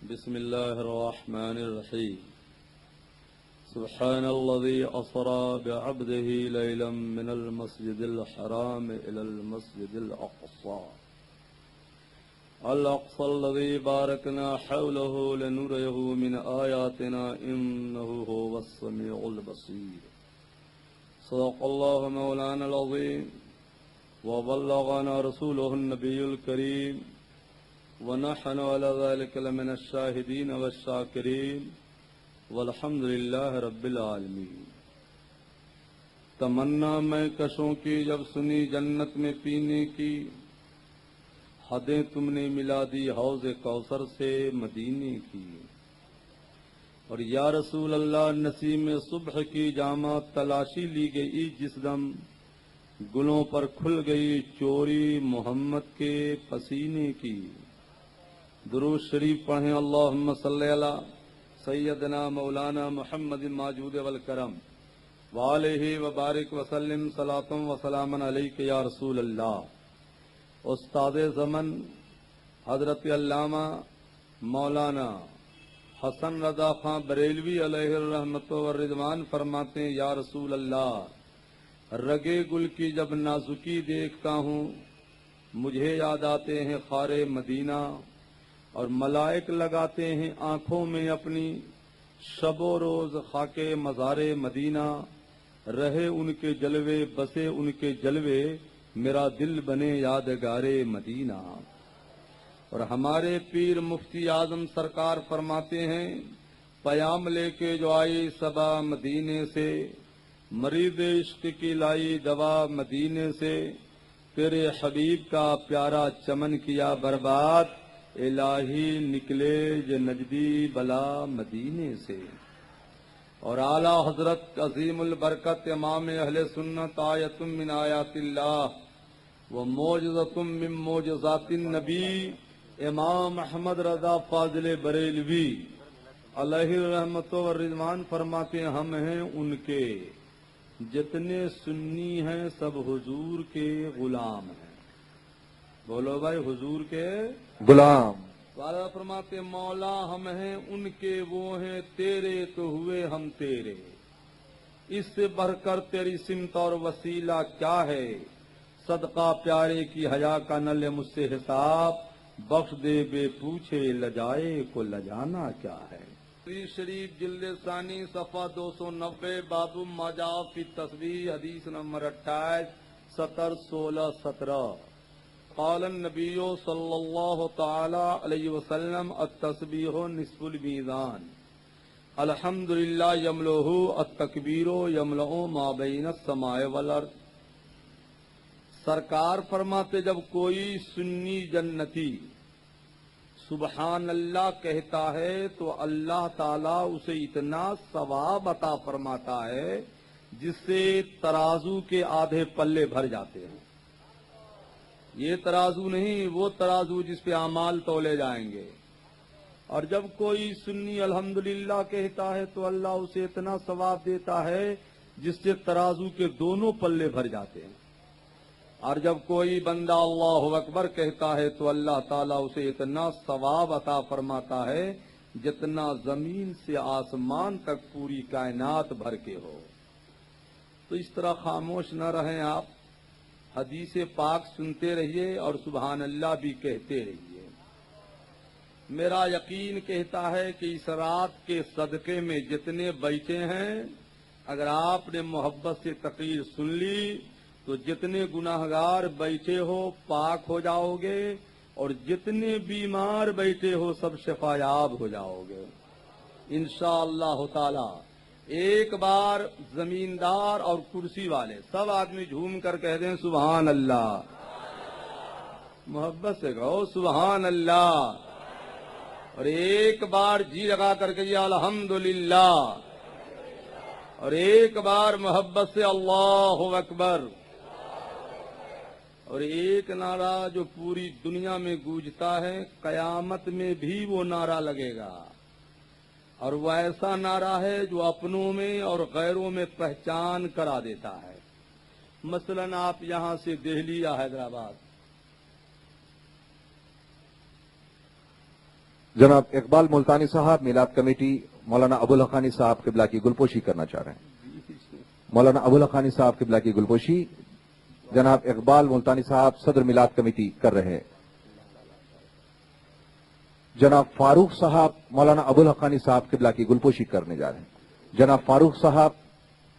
بسم الله الرحمن الرحيم. سبحان الذي أسرى بعبده ليلا من المسجد الحرام إلى المسجد الأقصى الذي باركنا حوله لنريه من آياتنا إنه هو السميع البصير. صدق الله مولانا العظيم وبلغنا رسوله النبي الكريم ونحن على ذلك لمن الشاهدين والشاكرين والحمد لله رب العالمين. تمنا میں کشوں کی جب سنی جنت میں پینے کی، حدیں تم نے ملا دی حوض کوثر سے مدینے کی. اور یا رسول اللہ نسیم صبح کی جامع تلاشی لی گئی جس دم، گلوں پر کھل گئی چوری محمد کے پسینے کی. درود شریف پڑھیں. اللہم صلی علی سیدنا مولانا محمد ماجود والکرم وآلہ وبارک وسلم صلاۃ و سلام علیک یا رسول اللہ. استاد زمن حضرت علامہ مولانا حسن رضا خان بریلوی علیہ الرحمت والرضوان فرماتے ہیں، یا رسول اللہ رگے گل کی جب نازکی دیکھتا ہوں مجھے یاد آتے ہیں خار مدینہ، اور ملائک لگاتے ہیں آنکھوں میں اپنی شب و روز خاک مزار مدینہ. رہے ان کے جلوے بسے ان کے جلوے، میرا دل بنے یادگار مدینہ. اور ہمارے پیر مفتی اعظم سرکار فرماتے ہیں، پیام لے کے جو آئی صبا مدینے سے، مریض عشق کی لائی دوا مدینے سے، تیرے حبیب کا پیارا چمن کیا برباد، الہی نکلے جو نجدی بلا مدینے سے. اور اعلی حضرت عظیم البرکت امام اہل سنت آیت من آیات اللہ و معجزۃ من معجزات النبی امام احمد رضا فاضل بریلوی علیہ الرحمت والرضوان فرماتے ہیں، ہم ہیں ان کے جتنے سنی ہیں سب حضور کے غلام ہیں. بولو بھائی، حضور کے غلام. والا فرماتے مولا ہم ہیں ان کے وہ ہیں تیرے تو ہوئے ہم تیرے، اس سے بڑھ کر تیری سمت اور وسیلہ کیا ہے. صدقہ پیارے کی حیا کا نہ لے مجھ سے حساب، بخش دے بے پوچھے لجائے کو لجانا کیا ہے. شریف جلد ثانی صفحہ 290 باب ما جاء فی التسبیح حدیث نمبر 28 70 16 17. قال النبی صلی اللہ تعالی علیہ وسلم التسبیح نصف المیزان الحمدللہ یملؤہ التکبیر یملؤ ما بین السماء والارض. سرکار فرماتے جب کوئی سنی جنتی سبحان اللہ کہتا ہے تو اللہ تعالیٰ اسے اتنا ثواب عطا فرماتا ہے جس سے ترازو کے آدھے پلے بھر جاتے ہیں. یہ ترازو نہیں، وہ ترازو جس پہ اعمال تولے جائیں گے. اور جب کوئی سنی الحمدللہ کہتا ہے تو اللہ اسے اتنا ثواب دیتا ہے جس سے ترازو کے دونوں پلے بھر جاتے ہیں. اور جب کوئی بندہ اللہ اکبر کہتا ہے تو اللہ تعالیٰ اسے اتنا ثواب عطا فرماتا ہے جتنا زمین سے آسمان تک پوری کائنات بھر کے ہو. تو اس طرح خاموش نہ رہیں آپ، حدیث پاک سنتے رہیے اور سبحان اللہ بھی کہتے رہیے. میرا یقین کہتا ہے کہ اس رات کے صدقے میں جتنے بیٹھے ہیں اگر آپ نے محبت سے تقریر سن لی تو جتنے گناہگار بیٹھے ہو پاک ہو جاؤ گے، اور جتنے بیمار بیٹھے ہو سب شفا یاب ہو جاؤ گے انشاءاللہ تعالی. ایک بار زمیندار اور کرسی والے سب آدمی جھوم کر کہہ دیں سبحان اللہ. محبت سے کہو سبحان اللہ. اور ایک بار جی لگا کر کہیے الحمدللہ. اور ایک بار محبت سے اللہ اکبر. اور ایک نعرہ جو پوری دنیا میں گونجتا ہے قیامت میں بھی وہ نعرہ لگے گا، اور وہ ایسا نعرہ ہے جو اپنوں میں اور غیروں میں پہچان کرا دیتا ہے. مثلا آپ یہاں سے دہلی یا حیدرآباد جناب اقبال ملتانی صاحب میلاد کمیٹی مولانا ابوالحقانی صاحب قبلہ کی گلپوشی کرنا چاہ رہے ہیں. مولانا ابوالحقانی صاحب قبلہ کی گلپوشی جناب اقبال ملتانی صاحب صدر میلاد کمیٹی کر رہے ہیں. جناب فاروق صاحب مولانا ابوالحقانی صاحب قبلہ کی گلپوشی کرنے جا رہے ہیں. جناب فاروق صاحب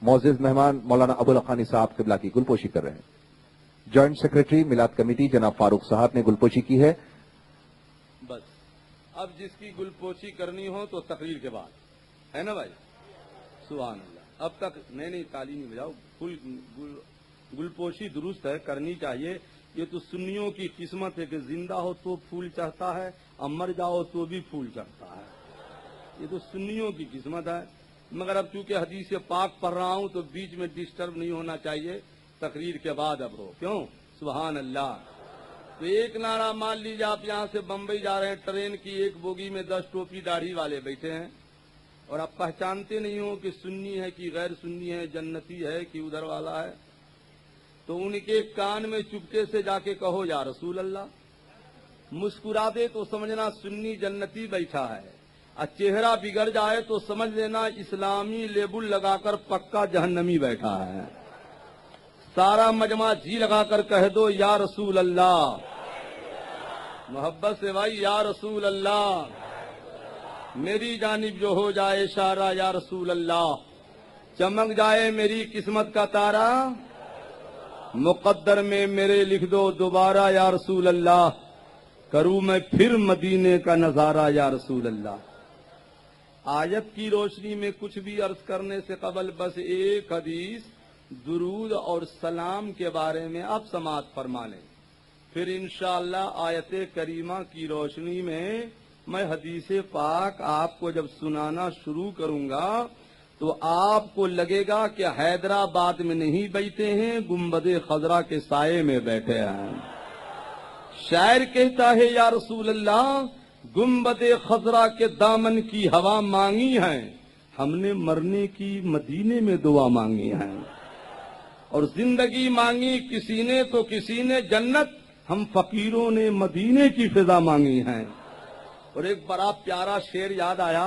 معزز مہمان مولانا ابوالحقانی صاحب قبلہ کی گلپوشی کر رہے ہیں. جوائنٹ سیکرٹری میلاد کمیٹی جناب فاروق صاحب نے گلپوشی کی ہے. بس اب جس کی گلپوشی کرنی ہو تو تقریر کے بعد ہے نا بھائی. سبحان اللہ. اب تک نہیں تعلیم بجاؤ. گلپوشی درست ہے, کرنی چاہیے. یہ تو سنیوں کی قسمت ہے کہ زندہ ہو تو پھول چڑھتا ہے اور مر جاؤ تو بھی پھول چڑھتا ہے. یہ تو سنیوں کی قسمت ہے. مگر اب چونکہ حدیث پاک پڑھ رہا ہوں تو بیچ میں ڈسٹرب نہیں ہونا چاہیے. تقریر کے بعد اب ہو. کیوں؟ سبحان اللہ. تو ایک نعرہ مان لیجیے, آپ یہاں سے بمبئی جا رہے ہیں, ٹرین کی ایک بوگی میں 10 ٹوپی داڑھی والے بیٹھے ہیں اور آپ پہچانتے نہیں ہو کہ سنی ہے کہ غیر سنی ہے, جنتی ہے کہ ادھر والا ہے. تو ان کے کان میں چپکے سے جا کے کہو یا رسول اللہ. مسکرا دے تو سمجھنا سنی جنتی بیٹھا ہے, اور چہرہ بگڑ جائے تو سمجھ لینا اسلامی لیبل لگا کر پکا جہنمی بیٹھا ہے. سارا مجمع جی لگا کر کہہ دو یا رسول اللہ. محبت سے بھائی یا رسول اللہ. میری جانب جو ہو جائے اشارہ یا رسول اللہ. چمک جائے میری قسمت کا تارا, مقدر میں میرے لکھ دو دوبارہ یا رسول اللہ. کروں میں پھر مدینے کا نظارہ یا رسول اللہ. آیت کی روشنی میں کچھ بھی عرض کرنے سے قبل بس ایک حدیث درود اور سلام کے بارے میں آپ سماعت فرما لیں. پھر انشاءاللہ آیت کریمہ کی روشنی میں حدیث پاک آپ کو جب سنانا شروع کروں گا تو آپ کو لگے گا کہ حیدرآباد میں نہیں بیٹھے ہیں, گنبد خضرا کے سائے میں بیٹھے ہیں. شاعر کہتا ہے یا رسول اللہ, گنبد خضرا کے دامن کی ہوا مانگی ہے, ہم نے مرنے کی مدینے میں دعا مانگی ہے. اور زندگی مانگی کسی نے تو کسی نے جنت, ہم فقیروں نے مدینے کی فضا مانگی ہے. اور ایک بڑا پیارا شعر یاد آیا,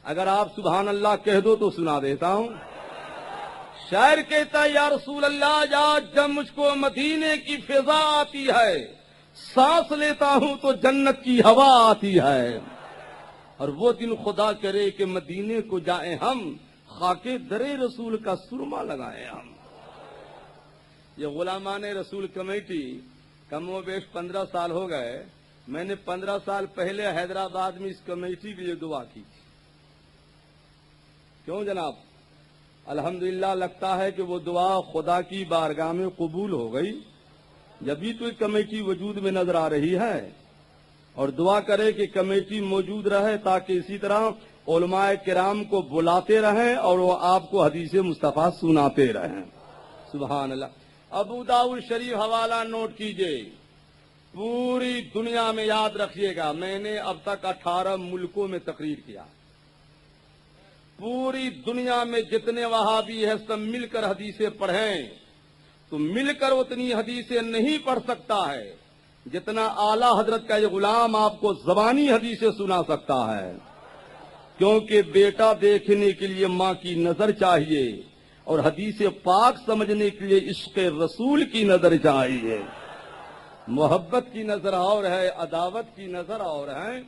اگر آپ سبحان اللہ کہہ دو تو سنا دیتا ہوں. شاعر کہتا ہے یا رسول اللہ, آج جب مجھ کو مدینے کی فضا آتی ہے, سانس لیتا ہوں تو جنت کی ہوا آتی ہے. اور وہ دن خدا کرے کہ مدینے کو جائیں ہم, خاکے درے رسول کا سرما لگائیں ہم. یہ غلامان رسول کمیٹی کم و بیش 15 سال ہو گئے. میں نے 15 سال پہلے حیدرآباد میں اس کمیٹی کے لیے دعا کی تھی. کیوں جناب؟ الحمدللہ لگتا ہے کہ وہ دعا خدا کی بارگاہ میں قبول ہو گئی. جبھی تو ایک کمیٹی وجود میں نظر آ رہی ہے, اور دعا کرے کہ کمیٹی موجود رہے تاکہ اسی طرح علماء کرام کو بلاتے رہیں اور وہ آپ کو حدیث مصطفیٰ سناتے رہیں. سبحان اللہ. ابو داؤد شریف حوالہ نوٹ کیجئے. پوری دنیا میں یاد رکھیے گا, میں نے اب تک 18 ملکوں میں تقریر کیا. پوری دنیا میں جتنے وہابی ہیں سب مل کر حدیثیں پڑھیں تو مل کر اتنی حدیثیں نہیں پڑھ سکتا ہے جتنا اعلیٰ حضرت کا یہ غلام آپ کو زبانی حدیثیں سنا سکتا ہے. کیونکہ بیٹا دیکھنے کے لیے ماں کی نظر چاہیے, اور حدیث پاک سمجھنے کے لیے عشق رسول کی نظر چاہیے. محبت کی نظر اور ہے, عداوت کی نظر اور ہے.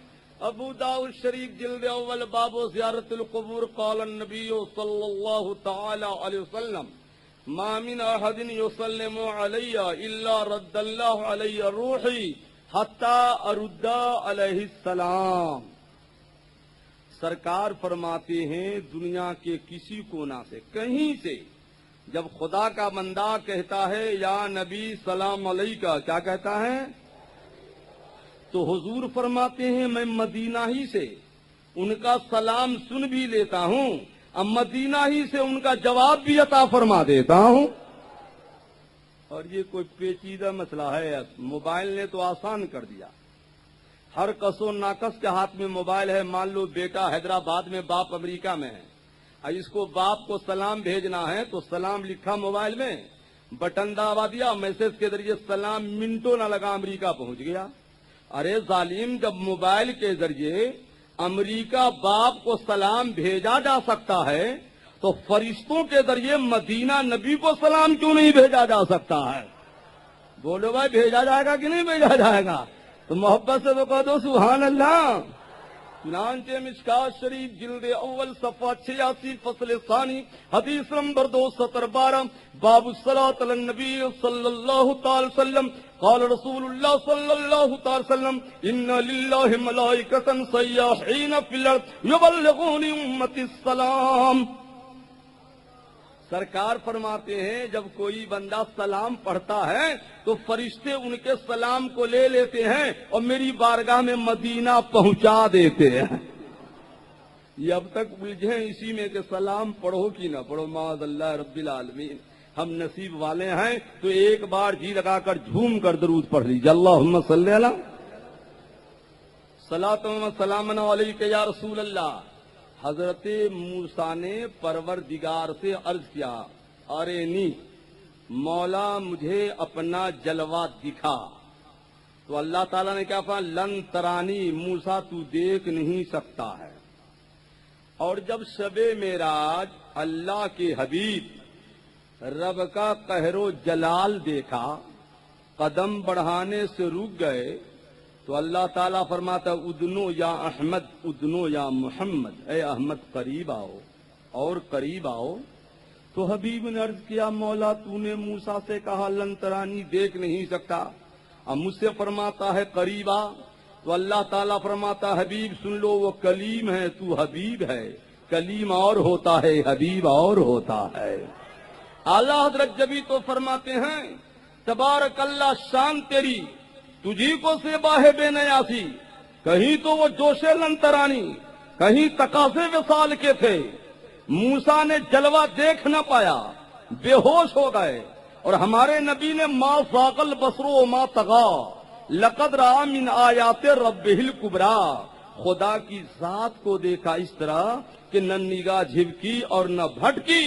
ابو داؤد شریف جلد اول باب زیارت القبور, قال النبی صلی اللہ تعالی علیہ وسلم ما من احد یسلم علی الا رد اللہ علی روحی حتی ارد علیہ السلام. سرکار فرماتے ہیں دنیا کے کسی کونا سے کہیں سے جب خدا کا بندہ کہتا ہے یا نبی سلام علیکہ, کیا کہتا ہے؟ تو حضور فرماتے ہیں میں مدینہ ہی سے ان کا سلام سن بھی لیتا ہوں, اب مدینہ ہی سے ان کا جواب بھی عطا فرما دیتا ہوں. اور یہ کوئی پیچیدہ مسئلہ ہے, موبائل نے تو آسان کر دیا. ہر کس و ناکس کے ہاتھ میں موبائل ہے. مان لو بیٹا حیدرآباد میں, باپ امریکہ میں ہے, اور اس کو باپ کو سلام بھیجنا ہے تو سلام لکھا موبائل میں, بٹن دبا دیا, میسج کے ذریعے سلام منٹوں نہ لگا امریکہ پہنچ گیا. ارے ظالم, جب موبائل کے ذریعے امریکہ باپ کو سلام بھیجا جا سکتا ہے تو فرشتوں کے ذریعے مدینہ نبی کو سلام کیوں نہیں بھیجا جا سکتا ہے؟ بولو بھائی، بھیجا جائے گا کہ نہیں بھیجا جائے گا؟ تو محبت سے تو کہہ دو سبحان اللہ۔ چنانچہ مشکات شریف جلد اول صفحہ 86 فصل ثانی حدیث نمبر 212 باب الصلاۃ علی النبی صلی اللہ تعالی وسلم قال رسول اللہ صلی اللہ تعالی وسلم ان للہ ملائکۃ سیاحین فی الارض یبلغون امتی السلام۔ سرکار فرماتے ہیں جب کوئی بندہ سلام پڑھتا ہے تو فرشتے ان کے سلام کو لے لیتے ہیں اور میری بارگاہ میں مدینہ پہنچا دیتے ہیں۔ یہ اب تک الجھے اسی میں کہ سلام پڑھو کہ نہ پڑھو، معاذ اللہ رب العالمین۔ ہم نصیب والے ہیں تو ایک بار جی لگا کر جھوم کر درود پڑھ لیجیے، اللہم صلی علی صلاۃ و سلام علیک یا رسول اللہ۔ حضرت موسیٰ نے پروردگار سے عرض کیا، ارینی مولا مجھے اپنا جلوہ دکھا، تو اللہ تعالیٰ نے کیا کہا، لن ترانی موسیٰ تو دیکھ نہیں سکتا ہے۔ اور جب شب معراج اللہ کے حبیب رب کا قہر و جلال دیکھا، قدم بڑھانے سے رک گئے تو اللہ تعالیٰ فرماتا ادنو یا احمد ادنو یا محمد، اے احمد قریب آؤ اور قریب آؤ۔ تو حبیب نے عرض کیا، مولا تو نے موسیٰ سے کہا لن ترانی دیکھ نہیں سکتا، اب مجھ سے فرماتا ہے قریب آ۔ تو اللہ تعالیٰ فرماتا حبیب سن لو، وہ کلیم ہے تو حبیب ہے، کلیم اور ہوتا ہے حبیب اور ہوتا ہے۔ اعلیٰ حضرت جبھی تو فرماتے ہیں تبارک اللہ شان تیری تجھی کو سے باہ بے نیاسی، کہیں تو وہ جوش لنترانی، کہیں تقاضے وصال کے تھے۔ موسیٰ نے جلوہ دیکھ نہ پایا، بے ہوش ہو گئے، اور ہمارے نبی نے ما ذاق البصر وما طغی لقد رأى من آیات ربہ الکبریٰ، خدا کی ذات کو دیکھا اس طرح کہ نہ نگاہ جھپکی اور نہ بھٹکی۔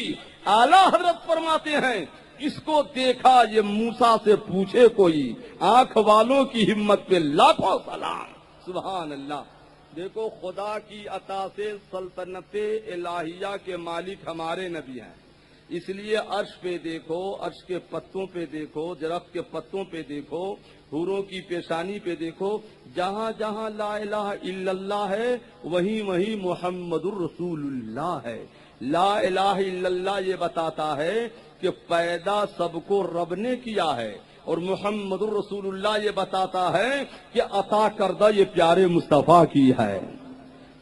اعلیٰ حضرت فرماتے ہیں اس کو دیکھا یہ موسیٰ سے پوچھے کوئی، آنکھ والوں کی ہمت پہ لاکھوں سلام، سبحان اللہ۔ دیکھو خدا کی عطا سے سلطنت الہیہ کے مالک ہمارے نبی ہیں، اس لیے عرش پہ دیکھو، عرش کے پتوں پہ دیکھو، درخت کے پتوں پہ دیکھو، حوروں کی پیشانی پہ دیکھو، جہاں جہاں لا الہ الا اللہ ہے وہیں وہیں محمد الرسول اللہ ہے۔ لا الہ الا اللہ یہ بتاتا ہے کہ پیدا سب کو رب نے کیا ہے، اور محمد الرسول اللہ یہ بتاتا ہے کہ عطا کردہ یہ پیارے مصطفیٰ کی ہے۔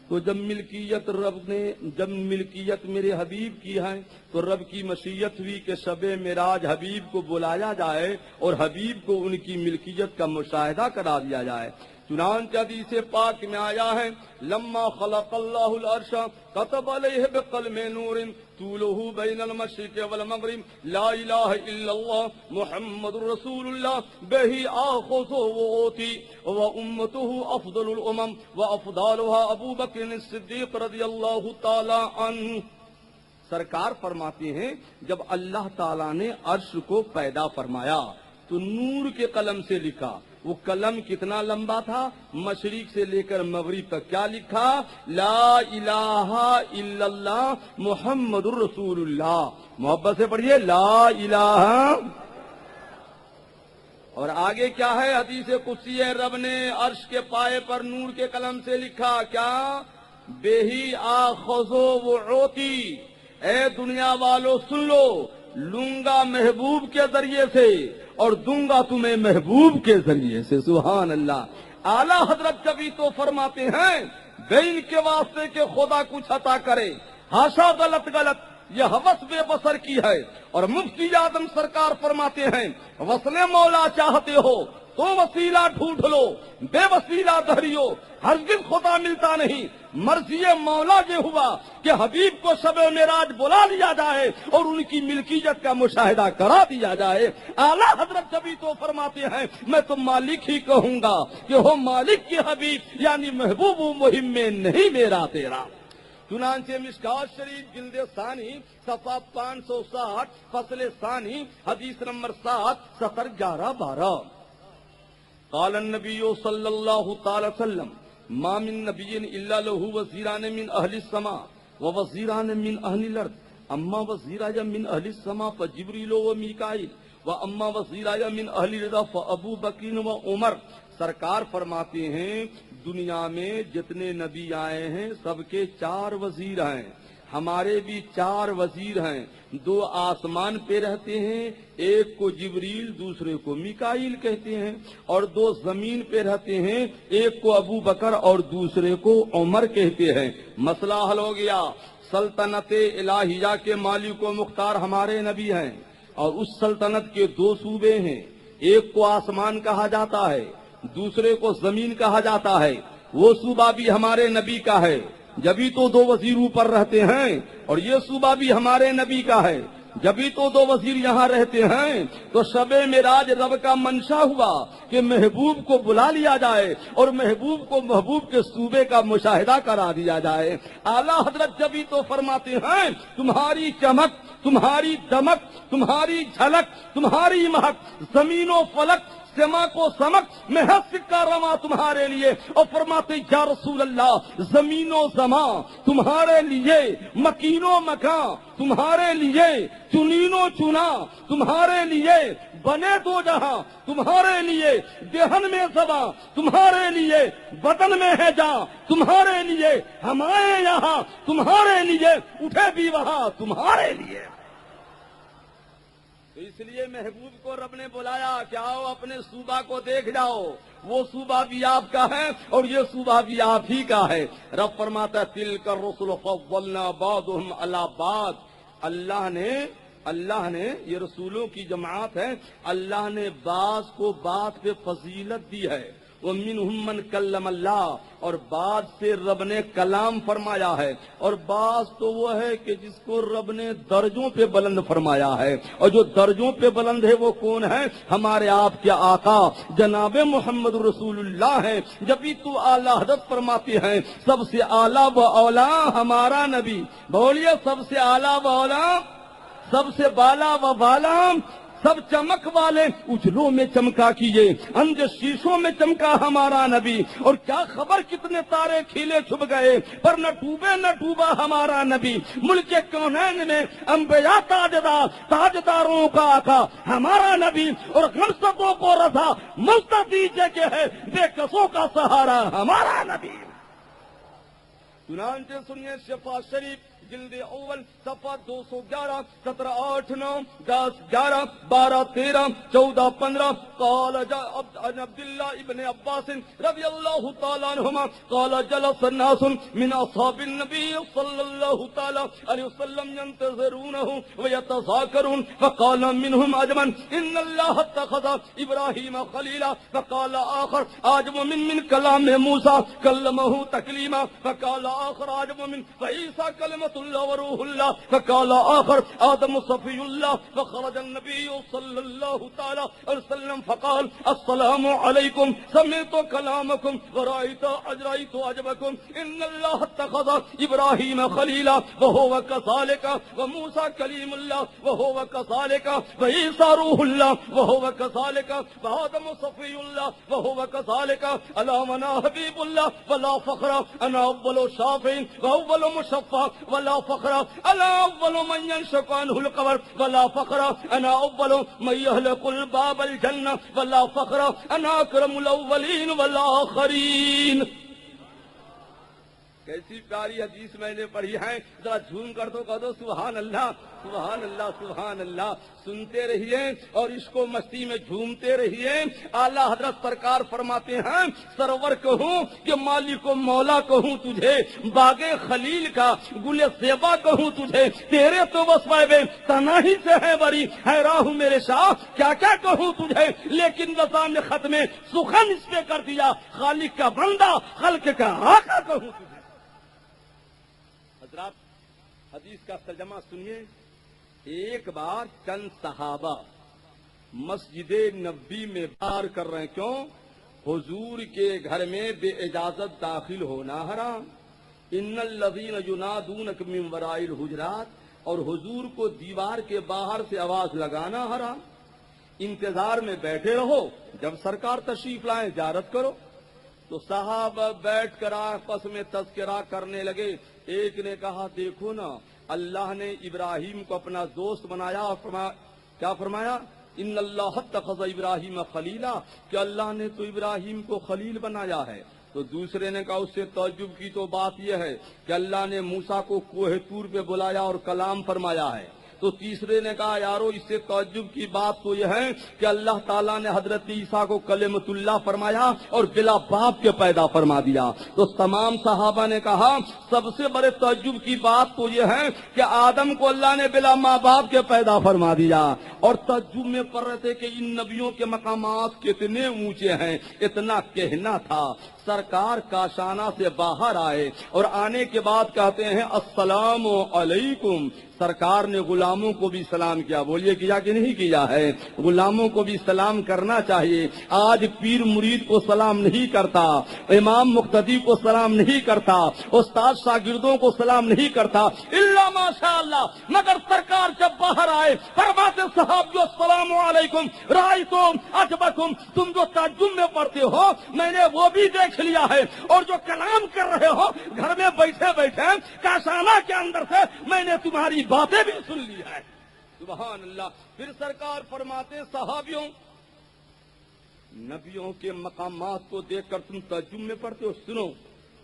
تو جب ملکیت رب نے، جب ملکیت میرے حبیب کی ہے تو رب کی مشیت ہوئی کہ شب معراج حبیب کو بلایا جائے اور حبیب کو ان کی ملکیت کا مشاہدہ کرا دیا جائے۔ چنانچہ حدیث پاک میں آیا ہے لما خلق اللہ العرش كتب علیہ بقلم نور طولہ بین المشرق والمغرب لا الہ الا اللہ محمد رسول اللہ بہ آخذ وعوتی وامتہ افضل الامم وافضالها ابو بکر الصدیق رضی اللہ تعالی عنہ۔ سرکار فرماتے ہیں جب اللہ تعالیٰ نے عرش کو پیدا فرمایا تو نور کے قلم سے لکھا، وہ قلم کتنا لمبا تھا، مشرق سے لے کر مغرب تک، کیا لکھا، لا الہ الا اللہ محمد الرسول اللہ۔ محبت سے پڑھیے لا الہ، اور آگے کیا ہے حدیث قدسی ہے، رب نے عرش کے پائے پر نور کے قلم سے لکھا کیا، بہی آخذ وعوتی، اے دنیا والو سن لو، لوں گا محبوب کے ذریعے سے اور دوں گا تمہیں محبوب کے ذریعے سے، سبحان اللہ۔ اعلیٰ حضرت کبھی تو فرماتے ہیں بین کے واسطے کہ خدا کچھ عطا کرے، ہاشا غلط غلط، یہ ہوس بے بسر کی ہے۔ اور مفتی اعظم سرکار فرماتے ہیں وصل مولا چاہتے ہو تو وسیلہ ڈھونڈ لو، بے وسیلہ دہریو، ہرگز خدا ملتا نہیں۔ مرضی مولا یہ ہوا کہ حبیب کو شب معراج بلا لیا جائے اور ان کی ملکیت کا مشاہدہ کرا دیا جائے۔ اعلیٰ حضرت جبھی تو فرماتے ہیں میں تو مالک ہی کہوں گا کہ ہو مالک کی حبیب، یعنی محبوب مہم میں نہیں میرا تیرا۔ چنانچہ مشکات شریف جلد ثانی صفحہ 560 فصل ثانی حدیث نمبر 7 سطر 11-12 قال النبی صلی اللہ تعالی وسلم ما من نبی الا لہ وزیران من اہل السماء ووزیران من اہل الارض اما وزیرای من اہل السماء فجبریل و میکائیل واما وزیرای من اہل الارض فابو بکر و عمر. سرکار فرماتے ہیں دنیا میں جتنے نبی آئے ہیں سب کے 4 وزیر ہیں، ہمارے بھی 4 وزیر ہیں. 2 آسمان پہ رہتے ہیں، ایک کو جبریل دوسرے کو میکائیل کہتے ہیں، اور 2 زمین پہ رہتے ہیں، ایک کو ابو بکر اور دوسرے کو عمر کہتے ہیں. مسئلہ حل ہو گیا. سلطنت الہیہ کے مالک و مختار ہمارے نبی ہیں، اور اس سلطنت کے 2 صوبے ہیں، ایک کو آسمان کہا جاتا ہے دوسرے کو زمین کہا جاتا ہے. وہ صوبہ بھی ہمارے نبی کا ہے، جبھی تو 2 وزیر اوپر رہتے ہیں، اور یہ صوبہ بھی ہمارے نبی کا ہے، جبھی تو 2 وزیر یہاں رہتے ہیں. تو شب معراج رب کا منشا ہوا کہ محبوب کو بلا لیا جائے اور محبوب کو محبوب کے صوبے کا مشاہدہ کرا دیا جائے. اعلیٰ حضرت جبھی تو فرماتے ہیں تمہاری چمک، تمہاری دمک، تمہاری جھلک، تمہاری مہک، زمین و فلک سما کو سمک میں ہے سکہ رواں تمہارے لیے. اور فرماتے یا رسول اللہ زمین و زمان تمہارے لیے، مکین و مکان تمہارے لیے، چنین و چنا تمہارے لیے، بنے 2 جہاں تمہارے لیے، دہن میں زباں تمہارے لیے، بدن میں ہے جاں تمہارے لیے، ہمارے یہاں تمہارے لیے، اٹھے بھی وہاں تمہارے لیے. تو اس لیے محبوب کو رب نے بلایا کہ آؤ اپنے صوبہ کو دیکھ جاؤ، وہ صوبہ بھی آپ کا ہے اور یہ صوبہ بھی آپ ہی کا ہے. رب فرماتا ہے تلک الرسل فضلنا بعضهم علی بعض. اللہ نے یہ رسولوں کی جماعت ہے، اللہ نے بعض کو بعض پہ فضیلت دی ہے. وَمِنْهُمْ مَنْ كَلَّمَ اللَّهُ، اور بعض سے رب نے کلام فرمایا ہے، اور بعض تو وہ ہے کہ جس کو رب نے درجوں پہ بلند فرمایا ہے. اور جو درجوں پہ بلند ہے وہ کون ہے؟ ہمارے آپ کے آقا جناب محمد رسول اللہ ہے. جبھی تو اعلیٰ حضرت فرماتے ہیں سب سے اعلیٰ و اولیٰ ہمارا نبی. بولیے سب سے اعلیٰ و اولیٰ، سب سے بالا و بالا، سب چمک والے اجلوں میں چمکا کیے، اندھ شیشوں میں چمکا ہمارا نبی. اور کیا خبر کتنے تارے کھیلے چھپ گئے پر نہ ڈوبے نہ ڈوبا ہمارا نبی. ملک کونین میں انبیاء تاجدار، تاجداروں کا آقا ہمارا نبی. اور غمزدوں کو رضا مستدیجے کے ہے، بے کسوں کا سہارا ہمارا نبی. چنانچہ سنیے شفا شریف جلد اول صفحہ 211 17 8 9 10 11 12 13 14 15. قال عن عبد الله ابن عباس رضي الله تعالى عنهما قال جلس الناس من اصحاب النبي صلى الله تعالى عليه وسلم ينتظرونه ويتذاكرون فقال منهم عجبا ان الله اتخذ ابراهيم خليلا. فقال اخر عجب من كلام موسى كلمه تكليما. فقال اخر عجب من عيسى كلمة الله وروح الله. فقال آخر آدم صفي الله. فخرج النبي صلى الله تعالى عليه وسلم فقال السلام عليكم سمعت كلامكم ورأيت عجبكم إن الله اتخذ إبراهيم خليلا وهو كذلك وموسى كليم الله وهو كذلك وعيسى روح الله وهو كذلك وآدم صفي الله وهو كذلك. ألا منا حبيب الله ولا فخر أنا أول شافع وأول مشفع ولا فخر الا اول من ينشق عنه القبر ولا فخر انا اول من يهلك الباب الجنه ولا فخر انا اكرم الاولين والاخرين. کیسی پیاری حدیث میں نے پڑھی ہے، ذرا جھوم کر تو کہہ دو سبحان اللہ سبحان اللہ سبحان اللہ. سنتے رہیے اور اس کو مستی میں جھومتے رہیے. اعلیٰ حضرت سرکار فرماتے ہیں سرور کہوں کہ مالک و مولا کہوں تجھے، باغ خلیل کا گل زیبا کہوں تجھے، تیرے تو وصف تناہی سے ہے بری، حیران ہوں میرے شاہ کیا کیا کہوں تجھے. لیکن وزان ختم سخن اس پہ کر دیا، خالق کا بندہ خلق کا آقا کہوں تجھے. حضرات حدیث کا ترجمہ سنیے. ایک بار چند صحابہ مسجد نبوی میں بار کر رہے ہیں، کیوں؟ حضور کے گھر میں بے اجازت داخل ہونا حرام. ان الذین ینادونک من وراء الحجرات، اور حضور کو دیوار کے باہر سے آواز لگانا حرام. انتظار میں بیٹھے رہو، جب سرکار تشریف لائیں زیارت کرو. تو صاحب بیٹھ کر آپس میں تذکرہ کرنے لگے. ایک نے کہا دیکھو نا اللہ نے ابراہیم کو اپنا دوست بنایا اور کیا فرمایا ان اللہ اتخذ ابراہیم خلیلا کہ اللہ نے تو ابراہیم کو خلیل بنایا ہے. تو دوسرے نے کہا اس سے تعجب کی تو بات یہ ہے کہ اللہ نے موسیٰ کو کوہ طور پہ بلایا اور کلام فرمایا ہے. تو تیسرے نے کہا یارو اس سے تعجب کی بات تو یہ ہے کہ اللہ تعالیٰ نے حضرت عیسیٰ کو کلمۃ اللہ فرمایا اور بلا باپ کے پیدا فرما دیا. تو تمام صحابہ نے کہا سب سے بڑے تعجب کی بات تو یہ ہے کہ آدم کو اللہ نے بلا ماں باپ کے پیدا فرما دیا. اور تعجب میں پڑھ رہے تھے کہ ان نبیوں کے مقامات کتنے اونچے ہیں. اتنا کہنا تھا سرکار کاشانہ سے باہر آئے اور آنے کے بعد کہتے ہیں السلام علیکم. سرکار نے غلاموں کو بھی سلام کیا. بولیے کیا کہ نہیں کیا ہے؟ غلاموں کو بھی سلام کرنا چاہیے. آج پیر مرید کو سلام نہیں کرتا, امام مقتدی کو سلام نہیں کرتا, استاد شاگردوں کو سلام نہیں کرتا الا ماشاء اللہ. مگر سرکار جب باہر آئے فرماتے صحابیو السلام علیکم رأیتم عجبکم. تم جو تعجب میں پڑھتے ہو میں نے وہ بھی دیکھ لیا ہے اور جو کلام کر رہے ہو گھر میں بیٹھے بیٹھے کاشانہ کے اندر سے میں نے تمہاری باتیں بھی سن لی ہے. سبحان اللہ. پھر سرکار فرماتے صحابیوں نبیوں کے مقامات کو دیکھ کر تم تعجب میں پڑھتے ہو. سنو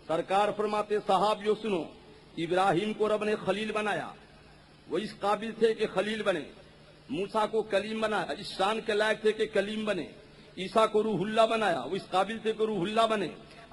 سرکار فرماتے صحابیوں سنو ابراہیم کو رب نے خلیل بنایا. وہ اس قابل تھے کہ خلیل بنے. موسیٰ کو کلیم بنایا, اس شان کے لائق تھے کہ کلیم بنے. عیسیٰ کو روح اللہ بنایا, وہ اس قابل تھے کہ روح اللہ بنے.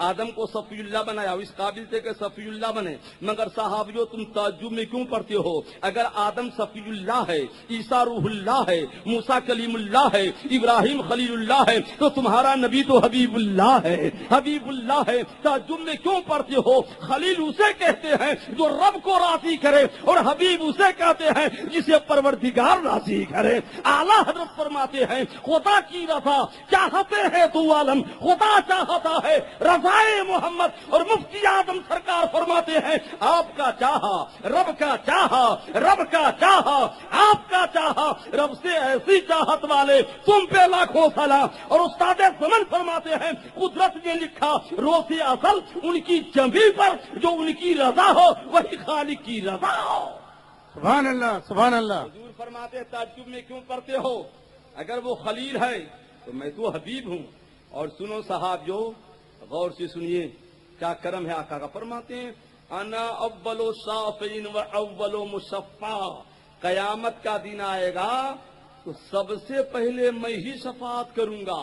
آدم کو صفی اللہ بنایا, وہ اس قابل تھے کہ صفی اللہ بنے. مگر صحابیوں تم تعجب میں کیوں پڑھتے ہو؟ اگر آدم صفی اللہ ہے, عیسیٰ روح اللہ ہے, موسیٰ کلیم اللہ ہے, ابراہیم خلیل اللہ ہے, تو تمہارا نبی تو حبیب اللہ ہے. حبیب اللہ ہے, تعجب میں کیوں پڑھتے ہو؟ خلیل اسے کہتے ہیں جو رب کو راضی کرے اور حبیب اسے کہتے ہیں جسے پروردگار راضی کرے. اعلیٰ حضرت فرماتے ہیں خدا کی رضا چاہتے ہیں تو عالم خدا چاہتا ہے رضائے محمد. اور مفتی اعظم سرکار فرماتے ہیں آپ کا چاہا رب کا چاہا, رب کا چاہا آپ کا چاہا, رب سے ایسی چاہت والے تم پہ لاکھوں سلام. اور استاد زمن فرماتے ہیں قدرت نے لکھا روز اصل ان کی جمی پر جو ان کی رضا ہو وہی خالق کی رضا ہو. سبحان اللہ سبحان اللہ. حضور فرماتے تعجب میں کیوں پڑھتے ہو؟ اگر وہ خلیل ہے تو میں تو حبیب ہوں. اور سنو صحابیو غور سے سنیے کیا کرم ہے آقا کا. فرماتے ہیں انا اول شافعین و اول مشفع. قیامت کا دن آئے گا تو سب سے پہلے میں ہی شفاعت کروں گا.